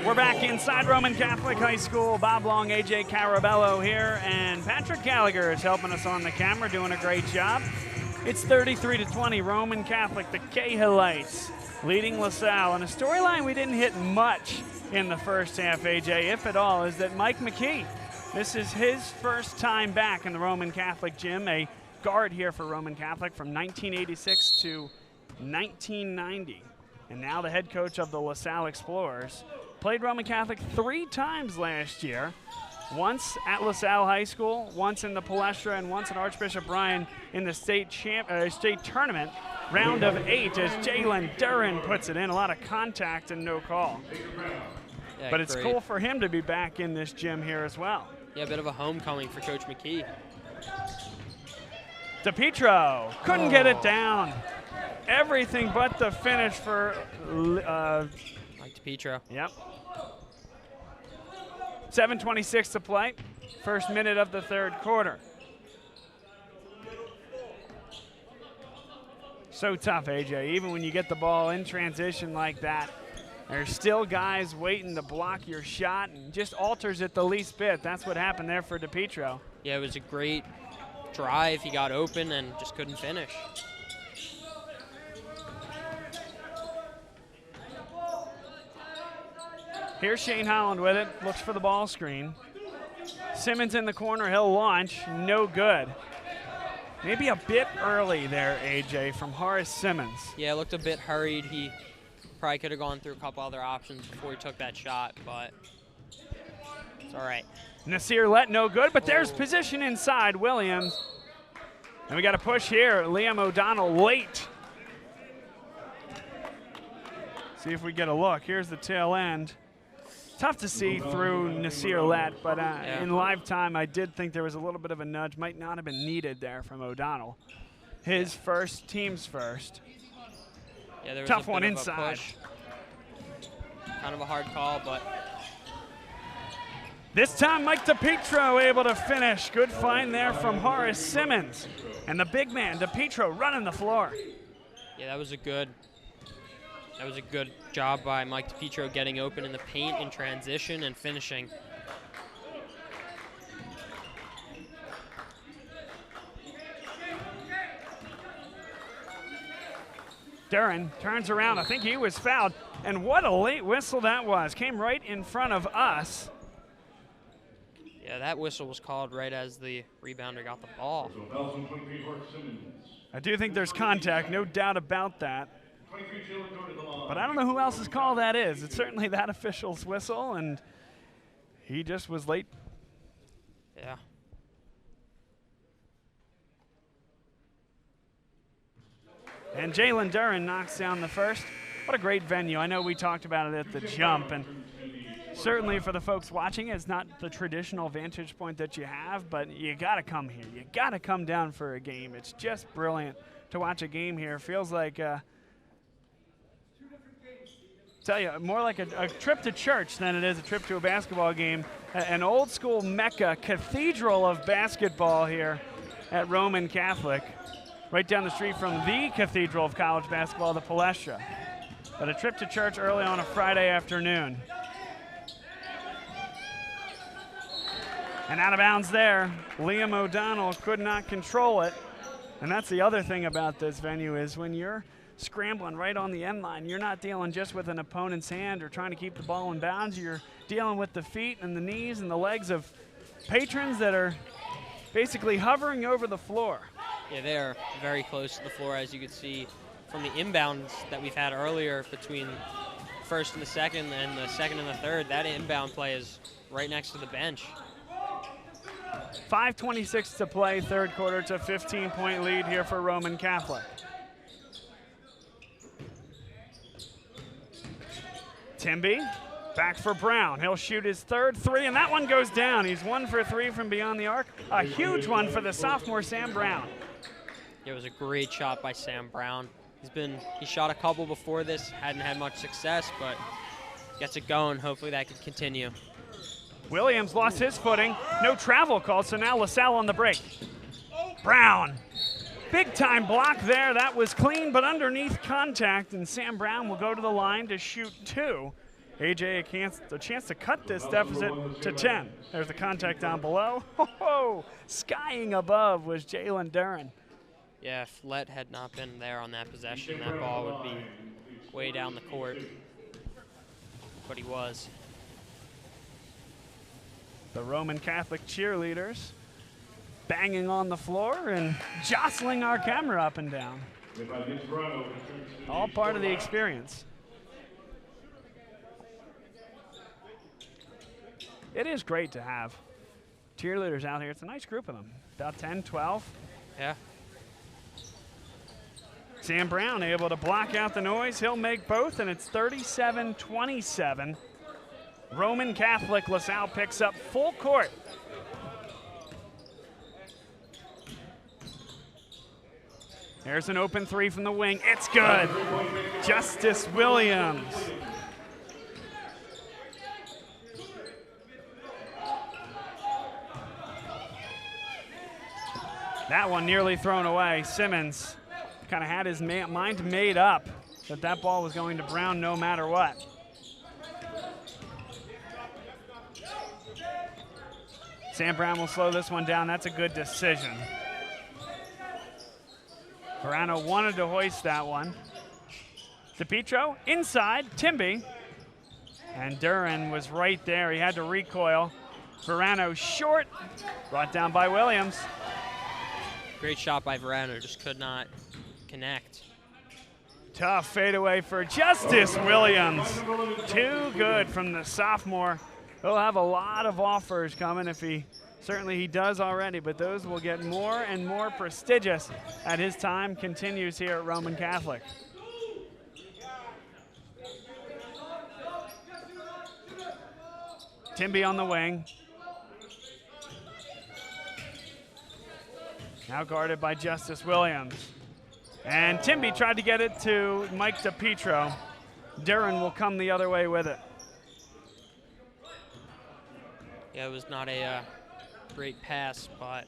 We're back inside Roman Catholic High School. Bob Long, AJ Carabello here, and Patrick Gallagher is helping us on the camera, doing a great job. It's 33-20, Roman Catholic, the Cahillites leading LaSalle. And a storyline we didn't hit much in the first half, AJ, if at all, is that Mike McKee, this is his first time back in the Roman Catholic gym, a guard here for Roman Catholic from 1986 to 1990. And now the head coach of the LaSalle Explorers. Played Roman Catholic 3 times last year. Once at LaSalle High School, once in the Palestra, and once at Archbishop Bryan in the state tournament, round of 8, as Jalen Duran puts it in. A lot of contact and no call. Yeah, but it's great. cool for him to be back in this gym here as well. Yeah, a bit of a homecoming for Coach McKee. DePietro couldn't get it down. Everything but the finish for Mike DePietro. Yep. 7:26 to play. First minute of the third quarter. So tough, AJ. Even when you get the ball in transition like that, there's still guys waiting to block your shot and just alters it the least bit. That's what happened there for DePietro. Yeah, it was a great drive. He got open and just couldn't finish. Here's Shane Holland with it. Looks for the ball screen. Simmons in the corner. He'll launch. No good. Maybe a bit early there, AJ, from Horace Simmons. Yeah, it looked a bit hurried. He probably could have gone through a couple other options before he took that shot, but It's all right. Nasir let no good, but there's position inside Williams. And we got a push here. Liam O'Donnell late. See if we get a look. Here's the tail end. Tough to see through Nasir Let, but in live time, I did think there was a little bit of a nudge. Might not have been needed there from O'Donnell. His first, team's first. Yeah, there was tough a bit one of inside. A push. Kind of a hard call, but. This time, Mike DiPietro able to finish. Good find there from Horace Simmons. And the big man, DiPietro, running the floor. Yeah, that was a good job by Mike DiPietro getting open in the paint in transition and finishing. Duran turns around. I think he was fouled. And what a late whistle that was. Came right in front of us. Yeah, that whistle was called right as the rebounder got the ball. I do think there's contact, no doubt about that. But I don't know who else's call that is. It's certainly that official's whistle, and he just was late. Yeah. And Jalen Duran knocks down the first. What a great venue. I know we talked about it at the jump, and certainly for the folks watching, it's not the traditional vantage point that you have, but you got to come here. You got to come down for a game. It's just brilliant to watch a game here. Feels like, tell you, more like a trip to church than it is a trip to a basketball game. An old school Mecca, cathedral of basketball here at Roman Catholic, right down the street from the cathedral of college basketball, the Palestra. But a trip to church early on a Friday afternoon. And out of bounds there, Liam O'Donnell could not control it. And that's the other thing about this venue is when you're scrambling right on the end line, you're not dealing just with an opponent's hand or trying to keep the ball in bounds. You're dealing with the feet and the knees and the legs of patrons that are basically hovering over the floor. Yeah, they are very close to the floor, as you could see from the inbounds that we've had earlier between first and the second and the third. That inbound play is right next to the bench. 5:26 to play, third quarter. It's a 15-point lead here for Roman Catholic. Timby back for Brown. He'll shoot his third three, and that one goes down. He's 1 for 3 from beyond the arc. A huge one for the sophomore, Sam Brown. It was a great shot by Sam Brown. He shot a couple before this, hadn't had much success, but gets it going. Hopefully that can continue. Williams lost his footing. No travel call, so now LaSalle on the break. Brown. Big time block there. That was clean, but underneath contact, and Sam Brown will go to the line to shoot 2. AJ a chance to cut this deficit to 10. There's the contact down below. Skying above was Jalen Duran. Yeah, if Let had not been there on that possession, that ball would be way down the court. But he was. The Roman Catholic cheerleaders banging on the floor and jostling our camera up and down. All part of the experience. It is great to have cheerleaders out here. It's a nice group of them, about 10, 12. Yeah. Sam Brown able to block out the noise. He'll make both, and it's 37-27. Roman Catholic, LaSalle picks up full court. There's an open three from the wing. It's good. Justice Williams. That one nearly thrown away. Simmons kind of had his mind made up that that ball was going to Brown no matter what. Sam Brown will slow this one down. That's a good decision. Verano wanted to hoist that one. DiPietro inside, Timby. And Duran was right there. He had to recoil. Verano short, brought down by Williams. Great shot by Verano, just could not connect. Tough fadeaway for Justice Williams. Too good from the sophomore He'll have a lot of offers coming if certainly he does already, but those will get more and more prestigious as his time continues here at Roman Catholic. Timby on the wing. Now guarded by Justice Williams. And Timby tried to get it to Mike DePietro. Duran will come the other way with it. Yeah, it was not a great pass, but.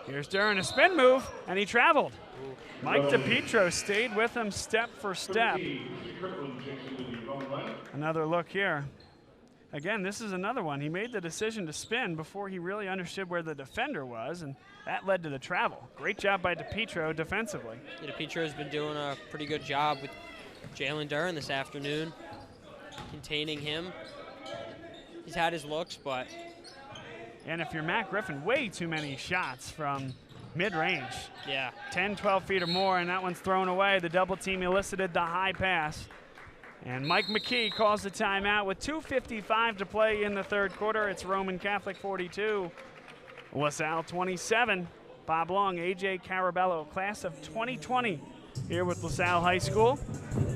Here's Duran, a spin move, and he traveled. Ooh. Mike DePietro stayed with him step for step. Another look here. Again, this is another one. He made the decision to spin before he really understood where the defender was, and that led to the travel. Great job by DePietro defensively. Yeah, DePietro's been doing a pretty good job with Jalen Duran this afternoon, containing him. He's had his looks, but. And if you're Matt Griffin, way too many shots from mid-range. Yeah. 10, 12 feet or more, and that one's thrown away. The double team elicited the high pass. And Mike McKee calls the timeout with 2:55 to play in the third quarter. It's Roman Catholic 42, LaSalle 27. Bob Long, AJ Carabello, class of 2020 here with LaSalle High School.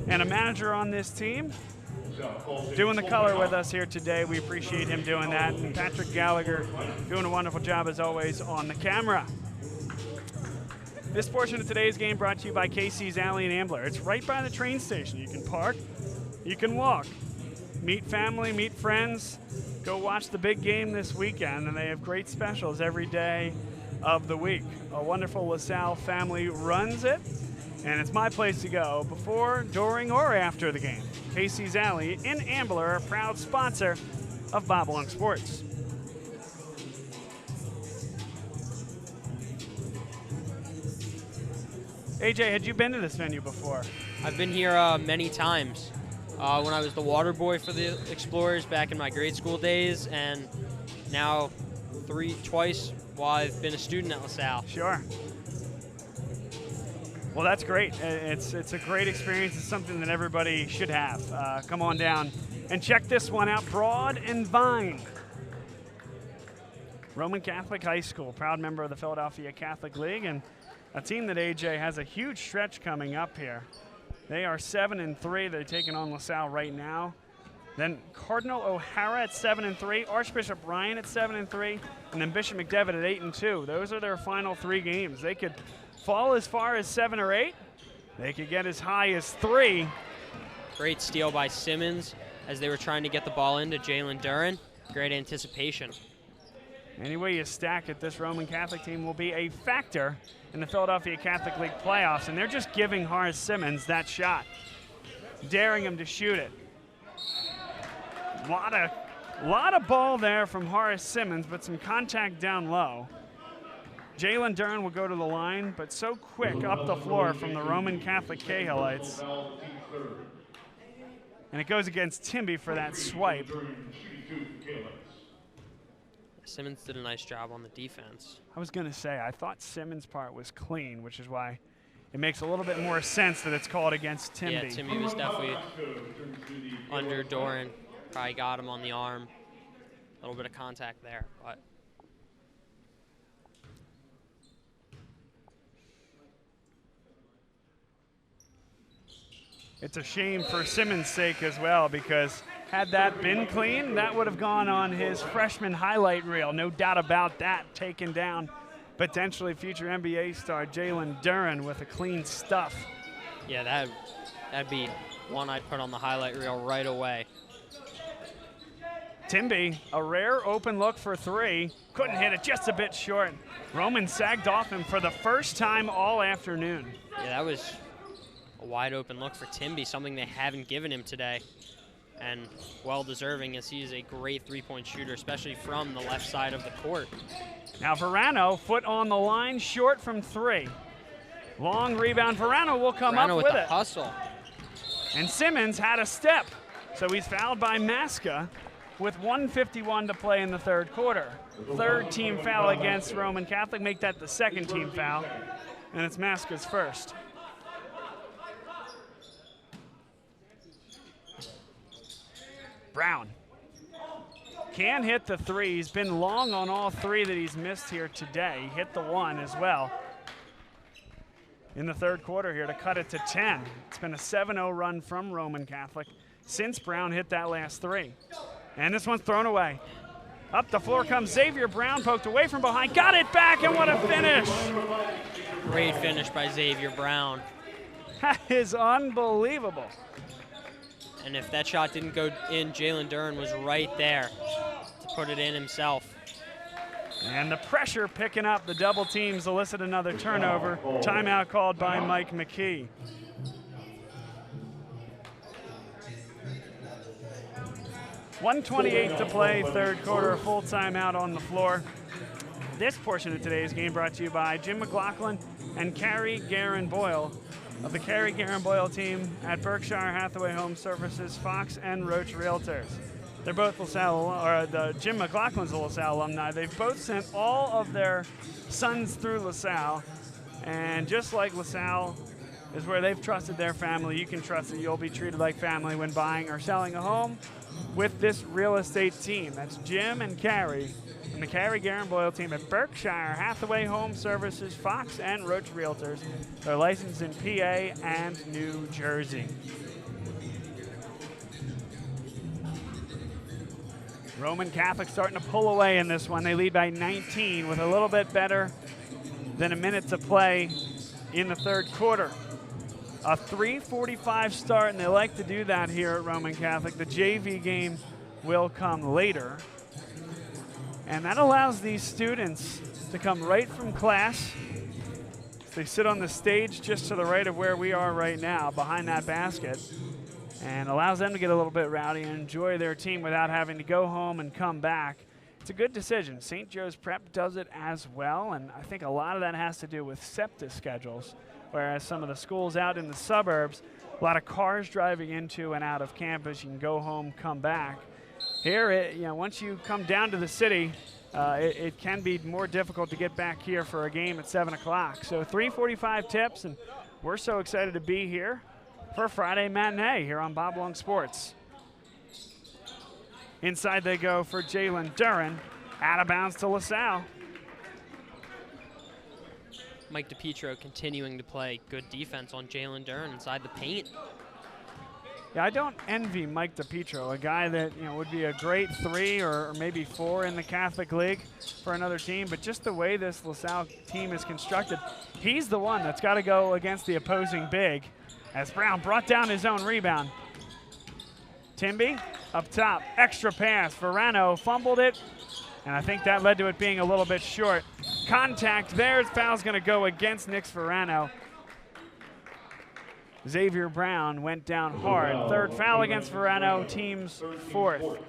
And a manager on this team doing the color with us here today. We appreciate him doing that. And Patrick Gallagher doing a wonderful job as always on the camera. This portion of today's game brought to you by Casey's Alley and Ambler. It's right by the train station. You can park, you can walk, meet family, meet friends, go watch the big game this weekend, and they have great specials every day of the week. A wonderful LaSalle family runs it, and it's my place to go before, during, or after the game. Casey's Alley in Ambler, a proud sponsor of Bob Long Sports. AJ, had you been to this venue before? I've been here many times. When I was the water boy for the Explorers back in my grade school days, and now twice while I've been a student at LaSalle. Sure. Well, that's great. It's a great experience. It's something that everybody should have. Come on down and check this one out. Broad and Vine. Roman Catholic High School, proud member of the Philadelphia Catholic League, and a team that AJ has a huge stretch coming up here. They are 7-3. They're taking on LaSalle right now. Then Cardinal O'Hara at 7-3, Archbishop Ryan at 7-3, and then Bishop McDevitt at 8-2. Those are their final 3 games. They could fall as far as 7 or 8. They could get as high as 3. Great steal by Simmons as they were trying to get the ball into Jalen Duran. Great anticipation. Any way you stack it, this Roman Catholic team will be a factor in the Philadelphia Catholic League playoffs, and they're just giving Horace Simmons that shot, daring him to shoot it. Lot of ball there from Horace Simmons, but some contact down low. Jalen Duran will go to the line, but so quick up the floor from the Roman Catholic Cahillites. And it goes against Timby for that swipe. Simmons did a nice job on the defense. I was going to say, I thought Simmons' part was clean, which is why it makes a little bit more sense that it's called against Timby. Yeah, Timby was definitely under Duran. Probably got him on the arm. A little bit of contact there, but. It's a shame for Simmons' sake as well, because had that been clean, that would have gone on his freshman highlight reel. No doubt about that, taking down potentially future NBA star Jalen Duran with a clean stuff. Yeah, that'd be one I'd put on the highlight reel right away. Timby, a rare open look for 3. Couldn't hit it, just a bit short. Roman sagged off him for the first time all afternoon. Yeah, that was a wide open look for Timby, something they haven't given him today. And well-deserving, as he is a great three-point shooter, especially from the left side of the court. Now Verano, foot on the line, short from 3. Long rebound, Verano will come up with the it. Hustle. And Simmons had a step, so he's fouled by Masca with 1:51 to play in the third quarter. Third team foul against Roman Catholic, make that the second team foul, and it's Masca's first. Brown can hit the three. He's been long on all three that he's missed here today. He hit the one as well in the third quarter here to cut it to 10. It's been a 7-0 run from Roman Catholic since Brown hit that last three. And this one's thrown away. Up the floor comes Xavier Brown, poked away from behind, got it back, and what a finish! Great finish by Xavier Brown. That is unbelievable. And if that shot didn't go in, Jalen Duran was right there to put it in himself. And the pressure picking up. The double teams elicit another turnover. Timeout called by Mike McKee. .128 to play, third quarter, a full timeout on the floor. This portion of today's game brought to you by Jim McLaughlin and Carrie Guerin Boyle of the Carrie Guerin Boyle team at Berkshire Hathaway Home Services, Fox and Roach Realtors. They're both LaSalle, or the Jim McLaughlin's a LaSalle alumni. They've both sent all of their sons through LaSalle, and just like LaSalle is where they've trusted their family, you can trust that you'll be treated like family when buying or selling a home with this real estate team. That's Jim and Carrie and the Carrie Guerin Boyle team at Berkshire Hathaway Home Services, Fox and Roach Realtors. They're licensed in PA and New Jersey. Roman Catholic starting to pull away in this one. They lead by 19 with a little bit better than a minute to play in the third quarter. A 3:45 start, and they like to do that here at Roman Catholic. The JV game will come later. And that allows these students to come right from class. They sit on the stage just to the right of where we are right now, behind that basket, and allows them to get a little bit rowdy and enjoy their team without having to go home and come back. It's a good decision. St. Joe's Prep does it as well, and I think a lot of that has to do with SEPTA schedules, whereas some of the schools out in the suburbs, a lot of cars driving into and out of campus. You can go home, come back. Here, once you come down to the city, it can be more difficult to get back here for a game at 7 o'clock. So 3:45 tips, and we're so excited to be here for Friday matinee here on Bob Long Sports. Inside they go for Jalen Duran. Out of bounds to LaSalle. Mike DiPietro continuing to play good defense on Jalen Duran inside the paint. Yeah, I don't envy Mike DiPietro, a guy that would be a great 3 or maybe 4 in the Catholic League for another team, but just the way this LaSalle team is constructed, he's the one that's got to go against the opposing big, as Brown brought down his own rebound. Timby up top, extra pass. Verano fumbled it, and I think that led to it being a little bit short. Contact there. Foul's going to go against Nick Verano. Xavier Brown went down hard. Third foul against Verano, team's fourth.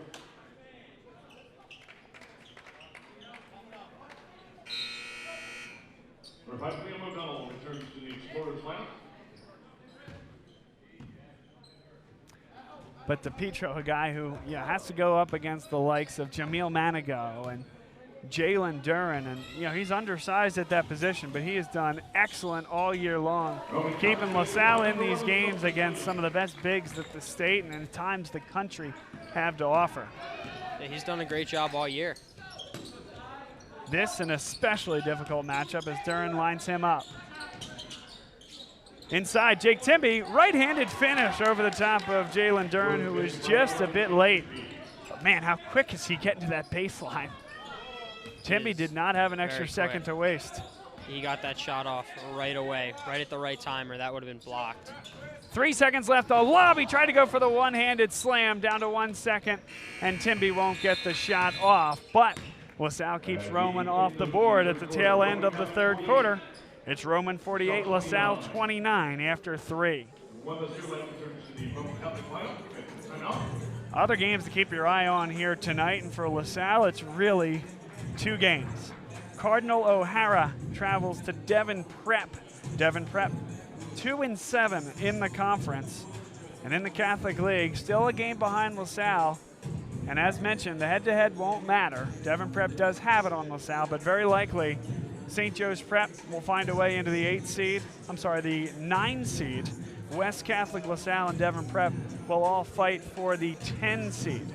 But DiPietro, a guy who has to go up against the likes of Jamil Manigo and Jalen Duran, and he's undersized at that position, but he has done excellent all year long, keeping LaSalle in these games against some of the best bigs that the state and at times the country have to offer. Yeah, he's done a great job all year. This an especially difficult matchup as Duran lines him up. Inside, Jake Timby, right-handed finish over the top of Jalen Duran, who was just a bit late. But man, how quick is he getting to that baseline? Timby did not have an extra second to waste. He got that shot off right away, right at the right time, or that would have been blocked. 3 seconds left. The lob, he tried to go for the one-handed slam, down to 1 second, and Timby won't get the shot off. But LaSalle keeps Roman off the board at the tail end of the third quarter. It's Roman 48, LaSalle 29 after 3. Other games to keep your eye on here tonight, and for LaSalle, it's really 2 games. Cardinal O'Hara travels to Devon Prep. Devon Prep 2-7 in the conference. And in the Catholic League, still a game behind LaSalle. And as mentioned, the head-to-head won't matter. Devon Prep does have it on LaSalle, but very likely St. Joe's Prep will find a way into the 9 seed, West Catholic, LaSalle, and Devon Prep will all fight for the 10 seed.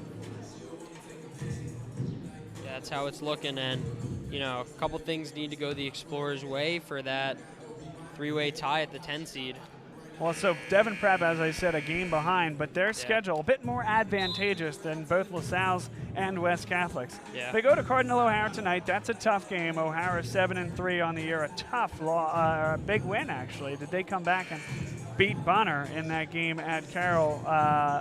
Yeah, that's how it's looking, and you know, a couple things need to go the Explorers' way for that three-way tie at the 10 seed. Well, so Devon Prep, as I said, a game behind, but their schedule a bit more advantageous than both LaSalle's and West Catholic's. Yeah. They go to Cardinal O'Hara tonight. That's a tough game. O'Hara 7-3 on the year, a tough, big win actually. Did they come back and beat Bonner in that game at Carroll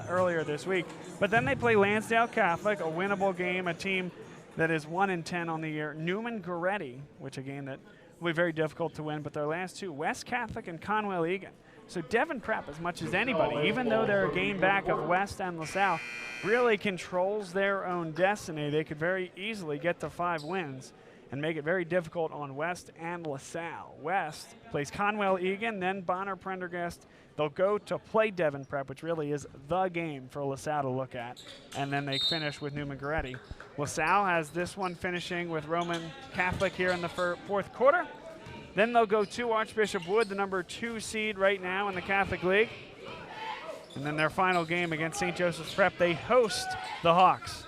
earlier this week? But then they play Lansdale Catholic, a winnable game, a team that is 1-10 on the year. Newman Goretti, which a game that will be very difficult to win, but their last two, West Catholic and Conwell Egan. So Devon Prep, as much as anybody, even though they're a game back of West and LaSalle, really controls their own destiny. They could very easily get to 5 wins and make it very difficult on West and LaSalle. West plays Conwell Egan, then Bonner Prendergast. They'll go to play Devon Prep, which really is the game for LaSalle to look at, and then they finish with Newman Goretti. LaSalle has this one finishing with Roman Catholic here in the fourth quarter. Then they'll go to Archbishop Wood, the number 2 seed right now in the Catholic League. And then their final game against St. Joseph's Prep, they host the Hawks.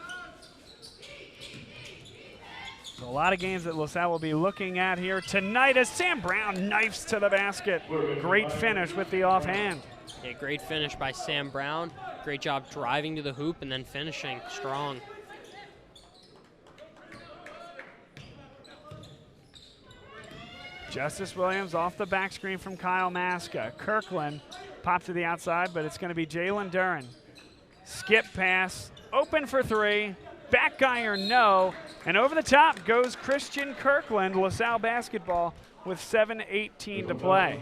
So a lot of games that LaSalle will be looking at here tonight as Sam Brown knifes to the basket. Great finish with the offhand. Yeah, great finish by Sam Brown. Great job driving to the hoop and then finishing strong. Justice Williams off the back screen from Kyle Maska. Kirkland popped to the outside, but it's going to be Jalen Duran. Skip pass, open for 3, back iron no, and over the top goes Christian Kirkland. LaSalle basketball with 7:18 to play.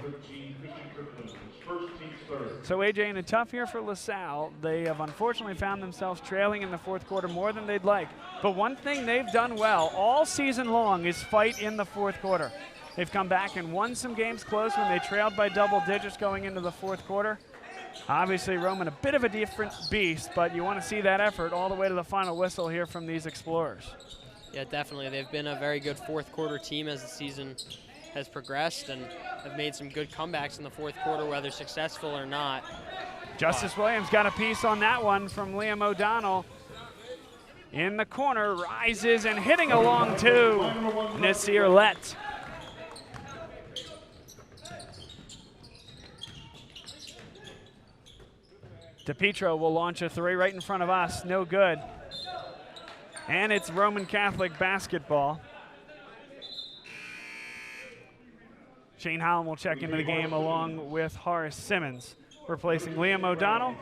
So AJ, in a tough year for LaSalle, they have unfortunately found themselves trailing in the fourth quarter more than they'd like. But one thing they've done well all season long is fight in the fourth quarter. They've come back and won some games close when they trailed by double digits going into the fourth quarter. Obviously, Roman, a bit of a different beast, but you want to see that effort all the way to the final whistle here from these Explorers. Yeah, definitely. They've been a very good fourth quarter team as the season has progressed and have made some good comebacks in the fourth quarter, whether successful or not. Justice Williams got a piece on that one from Liam O'Donnell. In the corner, rises and hitting a long 2. Nasir Lett. DePietro will launch a 3 right in front of us. No good. And it's Roman Catholic basketball. Shane Holland will check into the game along with Horace Simmons, replacing Liam O'Donnell.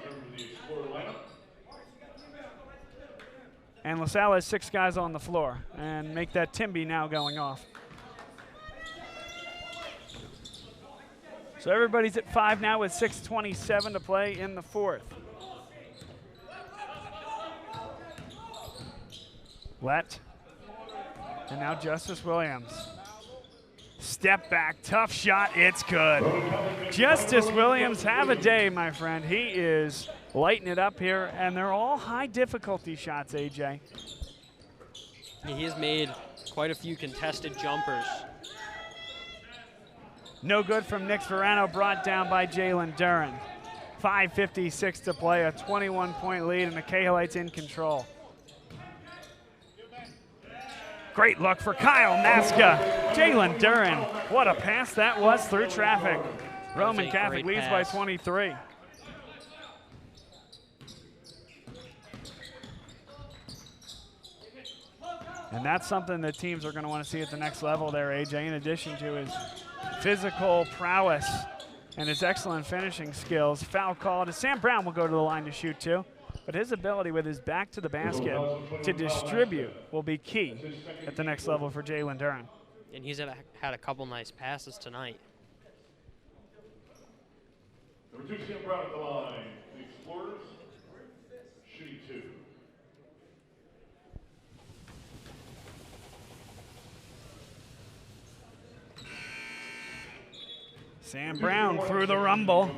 And LaSalle has 6 guys on the floor, and make that Timby now going off. So everybody's at 5 now with 6:27 to play in the fourth. Lett. And now Justice Williams. Step back, tough shot, it's good. Justice Williams, have a day, my friend. He is lighting it up here, and they're all high difficulty shots, AJ. He has made quite a few contested jumpers. No good from Nick Ferrano, brought down by Jalen Duran. 5:56 to play, a 21-point lead, and the Cahillites in control. Great look for Kyle Maska. Jalen Duran, what a pass that was through traffic. Roman Catholic leads by 23. And that's something that teams are going to want to see at the next level there, AJ, in addition to his physical prowess and his excellent finishing skills. Foul call to Sam Brown will go to the line to shoot 2. But his ability with his back to the basket to distribute will be key at the next level for Jalen Duran. And he's had a couple nice passes tonight. Number 2, Sam Brown at the line. The Explorers, shooting 2. Sam Brown through the rumble,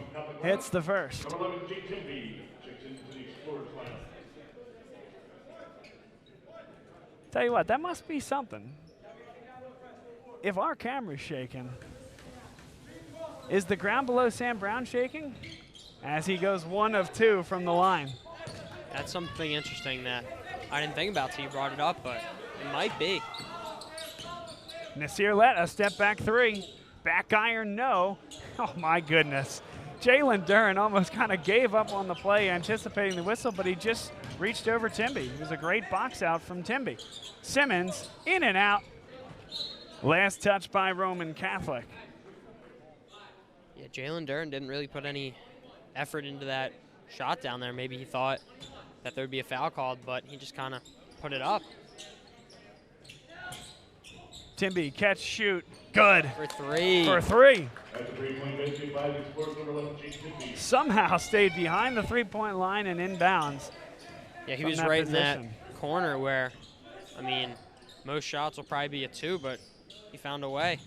hits the first. Number 11, Jake Timby, checks into the Explorers lineup. Tell you what, that must be something. If our camera's shaking, is the ground below Sam Brown shaking? as he goes 1 of 2 from the line. That's something interesting that I didn't think about till you brought it up, but it might be. Nasir Lett, a step back 3. Back iron, no. Oh my goodness. Jalen Duran almost kind of gave up on the play, anticipating the whistle, but he just reached over Timby. It was a great box out from Timby. Simmons, in and out. Last touch by Roman Catholic. Yeah, Jalen Duran didn't really put any effort into that shot down there. Maybe he thought that there would be a foul called, but he just kind of put it up. Timby, catch, shoot, good. For 3. For 3. That's a 3-point basket by the Explorers, number 11, Jake Timby. Somehow stayed behind the 3-point line and inbounds. Yeah, he was right in that corner where, I mean, most shots will probably be a 2, but he found a way.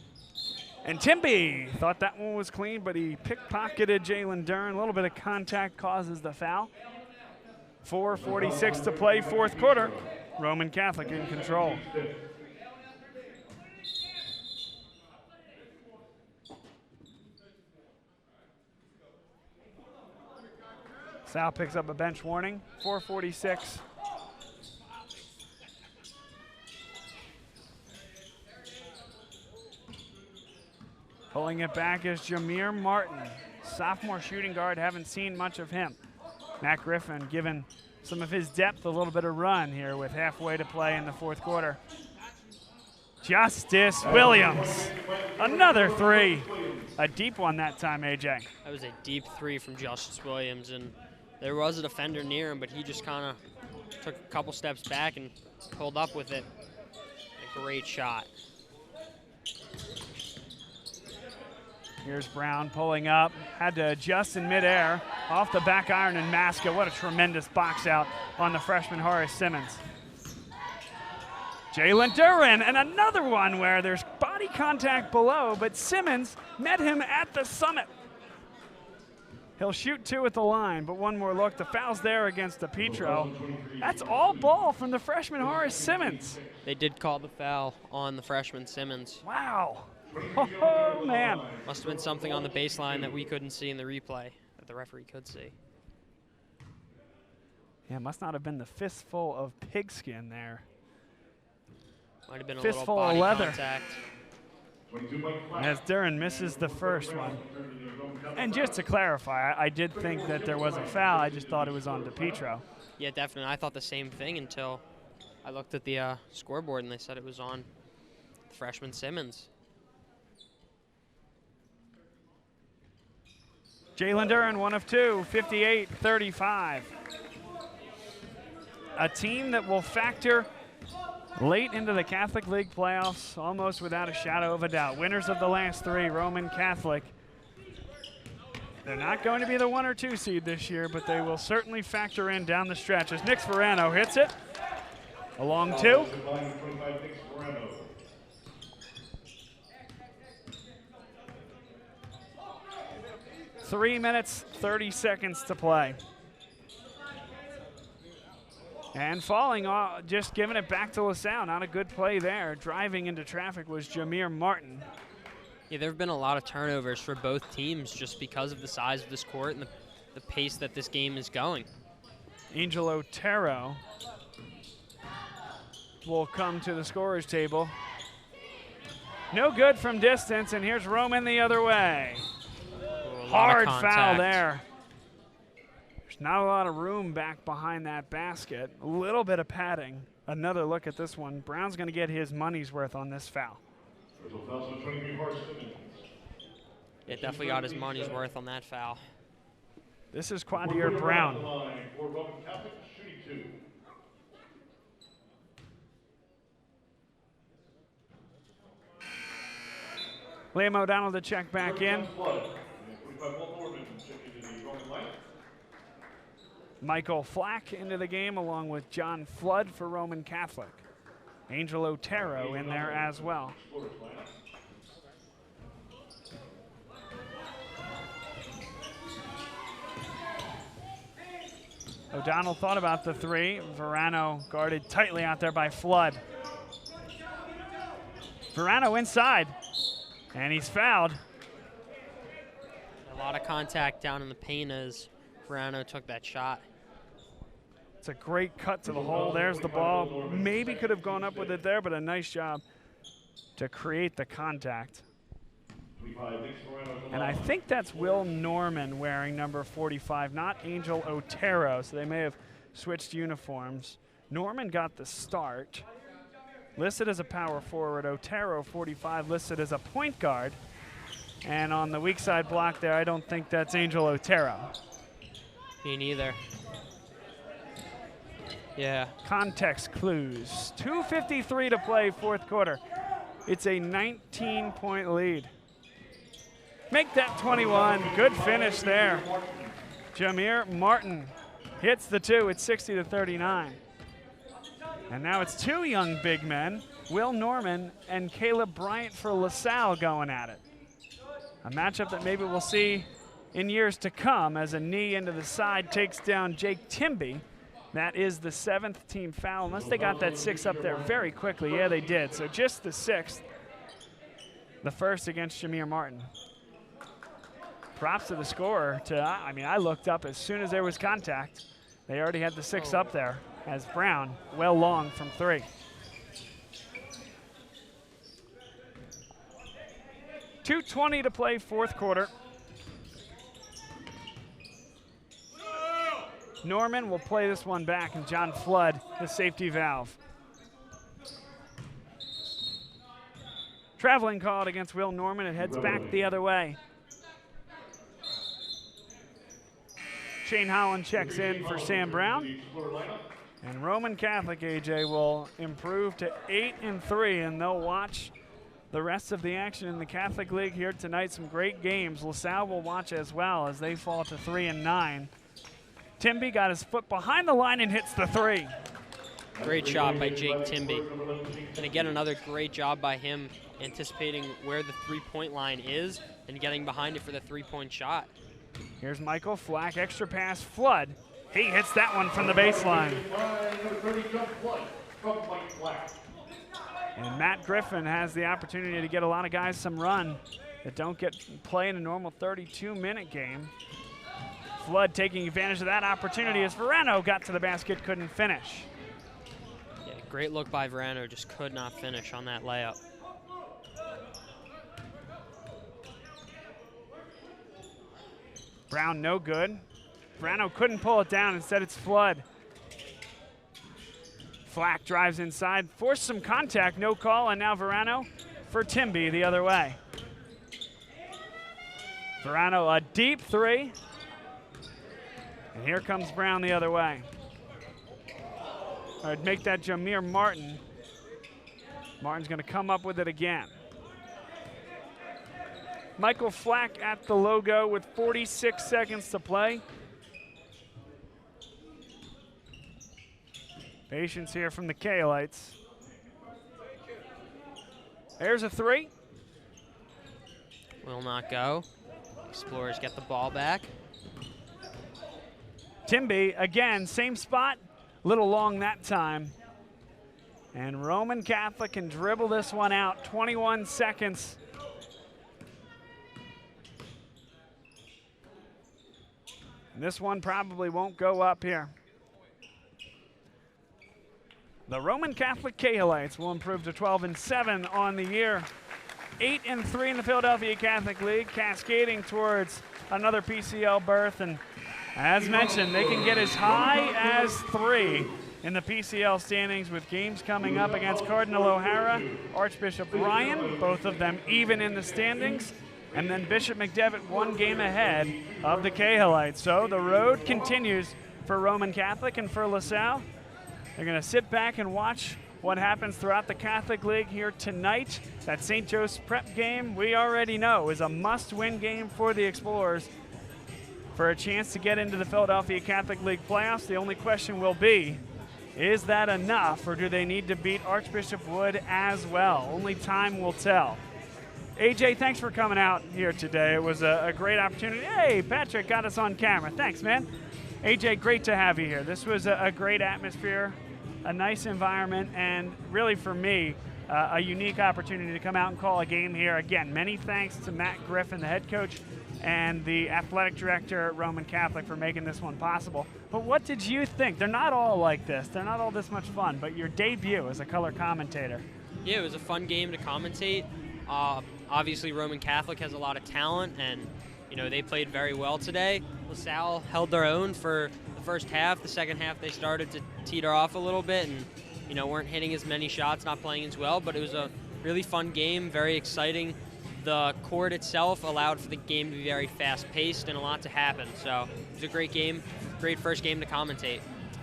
And Timby thought that one was clean, but he pickpocketed Jalen Duran. A little bit of contact causes the foul. 4:46 to play, fourth quarter. Roman Catholic in control. Salle picks up a bench warning, 4:46. Pulling it back is Jameer Martin. Sophomore shooting guard, haven't seen much of him. Matt Griffin giving some of his depth a little bit of run here with halfway to play in the fourth quarter. Justice Williams, another 3. A deep one that time, AJ. That was a deep 3 from Justice Williams, and there was a defender near him, but he just kind of took a couple steps back and pulled up with it. A great shot. Here's Brown pulling up, had to adjust in midair, off the back iron and Maska. What a tremendous box out on the freshman Horace Simmons. Jalen Duran, and another one where there's body contact below, but Simmons met him at the summit. He'll shoot 2 at the line, but one more look. The foul's there against DePietro. That's all ball from the freshman Horace Simmons. They did call the foul on the freshman Simmons. Wow. Oh, man. Must have been something on the baseline that we couldn't see in the replay, that the referee could see. Yeah, must not have been the fistful of pigskin there. Might have been a Fistful little body of leather. contact. As Duran misses the first one. And just to clarify, I did think that there was a foul. I just thought it was on DePietro. Yeah, definitely. I thought the same thing until I looked at the scoreboard and they said it was on freshman Simmons. Jalen Duran, 1 of 2, 58-35. A team that will factor late into the Catholic League playoffs almost without a shadow of a doubt. Winners of the last 3, Roman Catholic. They're not going to be the 1 or 2 seed this year, but they will certainly factor in down the stretch as Nick Verano hits it. A long 2. 3 minutes, 30 seconds to play. And falling off, just giving it back to LaSalle. Not a good play there. Driving into traffic was Jameer Martin. Yeah, there have been a lot of turnovers for both teams just because of the size of this court and the pace that this game is going. Angel Otero will come to the scorer's table. No good from distance, and here's Roman the other way. Hard foul there. There's not a lot of room back behind that basket. A little bit of padding. Another look at this one. Brown's going to get his money's worth on this foul. It definitely got his money's worth on that foul. This is Quadir Brown. Liam O'Donnell to check back in. Michael Flack into the game along with John Flood for Roman Catholic. Angel Otero in there as well. O'Donnell thought about the 3. Verano guarded tightly out there by Flood. Verano inside, and he's fouled. A lot of contact down in the paint as Verano took that shot. It's a great cut to the hole. There's the ball. Maybe could have gone up with it there, but a nice job to create the contact. And I think that's Will Norman wearing number 45, not Angel Otero, so they may have switched uniforms. Norman got the start, listed as a power forward. Otero, 45, listed as a point guard. And on the weak side block there, I don't think that's Angel Otero. Me neither. Yeah. Context clues. 2:53 to play, fourth quarter. It's a 19-point lead. Make that 21. Good finish there. Jameer Martin hits the two. It's 60-39. And now it's two young big men, Will Norman and Caleb Bryant for LaSalle going at it. A matchup that maybe we'll see in years to come as a knee into the side takes down Jake Timby. That is the 7th team foul, unless they got that 6 up there very quickly. Yeah, they did. So just the 6th. The first against Jameer Martin. Props to the scorer. I looked up as soon as there was contact. They already had the 6 up there as Brown well long from 3. .220 to play, fourth quarter. Norman will play this one back, and John Flood, the safety valve. Traveling called against Will Norman. It heads back the other way. Shane Holland checks in for Sam Brown. And Roman Catholic, AJ, will improve to 8-3, and they'll watch the rest of the action in the Catholic League here tonight. Some great games. LaSalle will watch as well as they fall to 3-9. Timby got his foot behind the line and hits the 3. Great shot by Jake Timby. And again, another great job by him anticipating where the three-point line is and getting behind it for the three-point shot. Here's Michael Flack, extra pass, Flood. He hits that one from the baseline. And Matt Griffin has the opportunity to get a lot of guys some run that don't get play in a normal 32-minute game. Flood taking advantage of that opportunity as Verano got to the basket, couldn't finish. Yeah, great look by Verano, just could not finish on that layup. Brown no good. Verano couldn't pull it down, instead it's Flood. Flack drives inside, forced some contact, no call, and now Verano for Timby the other way. Verano a deep 3. And here comes Brown the other way. I'd make that Jameer Martin. Martin's going to come up with it again. Michael Flack at the logo with 46 seconds to play. Patience here from the Kaolites. There's a 3. Will not go. Explorers get the ball back. Timby, again, same spot, little long that time. And Roman Catholic can dribble this one out, 21 seconds. And this one probably won't go up here. The Roman Catholic Kaolites will improve to 12-7 on the year. 8-3 in the Philadelphia Catholic League, cascading towards another PCL berth. And as mentioned, they can get as high as 3 in the PCL standings with games coming up against Cardinal O'Hara, Archbishop Ryan, both of them even in the standings, and then Bishop McDevitt 1 game ahead of the Kaolites. So the road continues for Roman Catholic and for LaSalle. They're going to sit back and watch what happens throughout the Catholic League here tonight. That St. Joe's Prep game, we already know, is a must-win game for the Explorers for a chance to get into the Philadelphia Catholic League playoffs. The only question will be, is that enough, or do they need to beat Archbishop Wood as well? Only time will tell. AJ, thanks for coming out here today. It was a great opportunity. Hey, Patrick got us on camera. Thanks, man. AJ, great to have you here. This was a great atmosphere, a nice environment, and really for me, a unique opportunity to come out and call a game here. Again, many thanks to Matt Griffin, the head coach, and the athletic director at Roman Catholic for making this one possible. But what did you think? They're not all like this. They're not all this much fun, but your debut as a color commentator. Yeah, it was a fun game to commentate. Obviously, Roman Catholic has a lot of talent, and they played very well today. LaSalle held their own for the first half. The second half, they started to teeter off a little bit and weren't hitting as many shots, not playing as well, but it was a really fun game, very exciting. The court itself allowed for the game to be very fast-paced and a lot to happen. So it was a great game, great first game to commentate.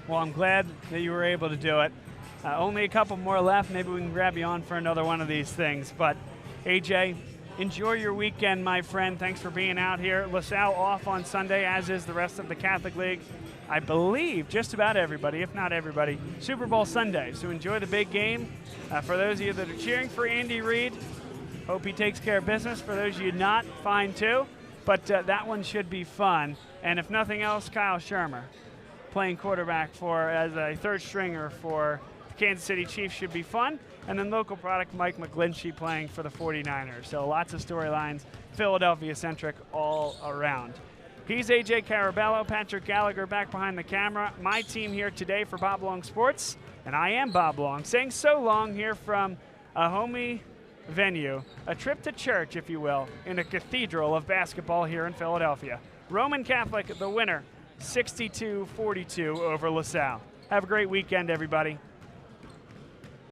Well, I'm glad that you were able to do it. Only a couple more left. Maybe we can grab you on for another one of these things. But, AJ, enjoy your weekend, my friend. Thanks for being out here. LaSalle off on Sunday, as is the rest of the Catholic League. I believe just about everybody, if not everybody, Super Bowl Sunday. So enjoy the big game. For those of you that are cheering for Andy Reid, hope he takes care of business. For those of you not, fine too. But that one should be fun. And if nothing else, Kyle Shermer playing quarterback as a third stringer for the Kansas City Chiefs should be fun. And then local product Mike McGlinchey playing for the 49ers. So lots of storylines, Philadelphia-centric all around. He's AJ Carabello, Patrick Gallagher back behind the camera. My team here today for Bob Long Sports, and I am Bob Long, saying so long here from a homey venue, a trip to church, if you will, in a cathedral of basketball here in Philadelphia. Roman Catholic, the winner, 62-42 over LaSalle. Have a great weekend, everybody.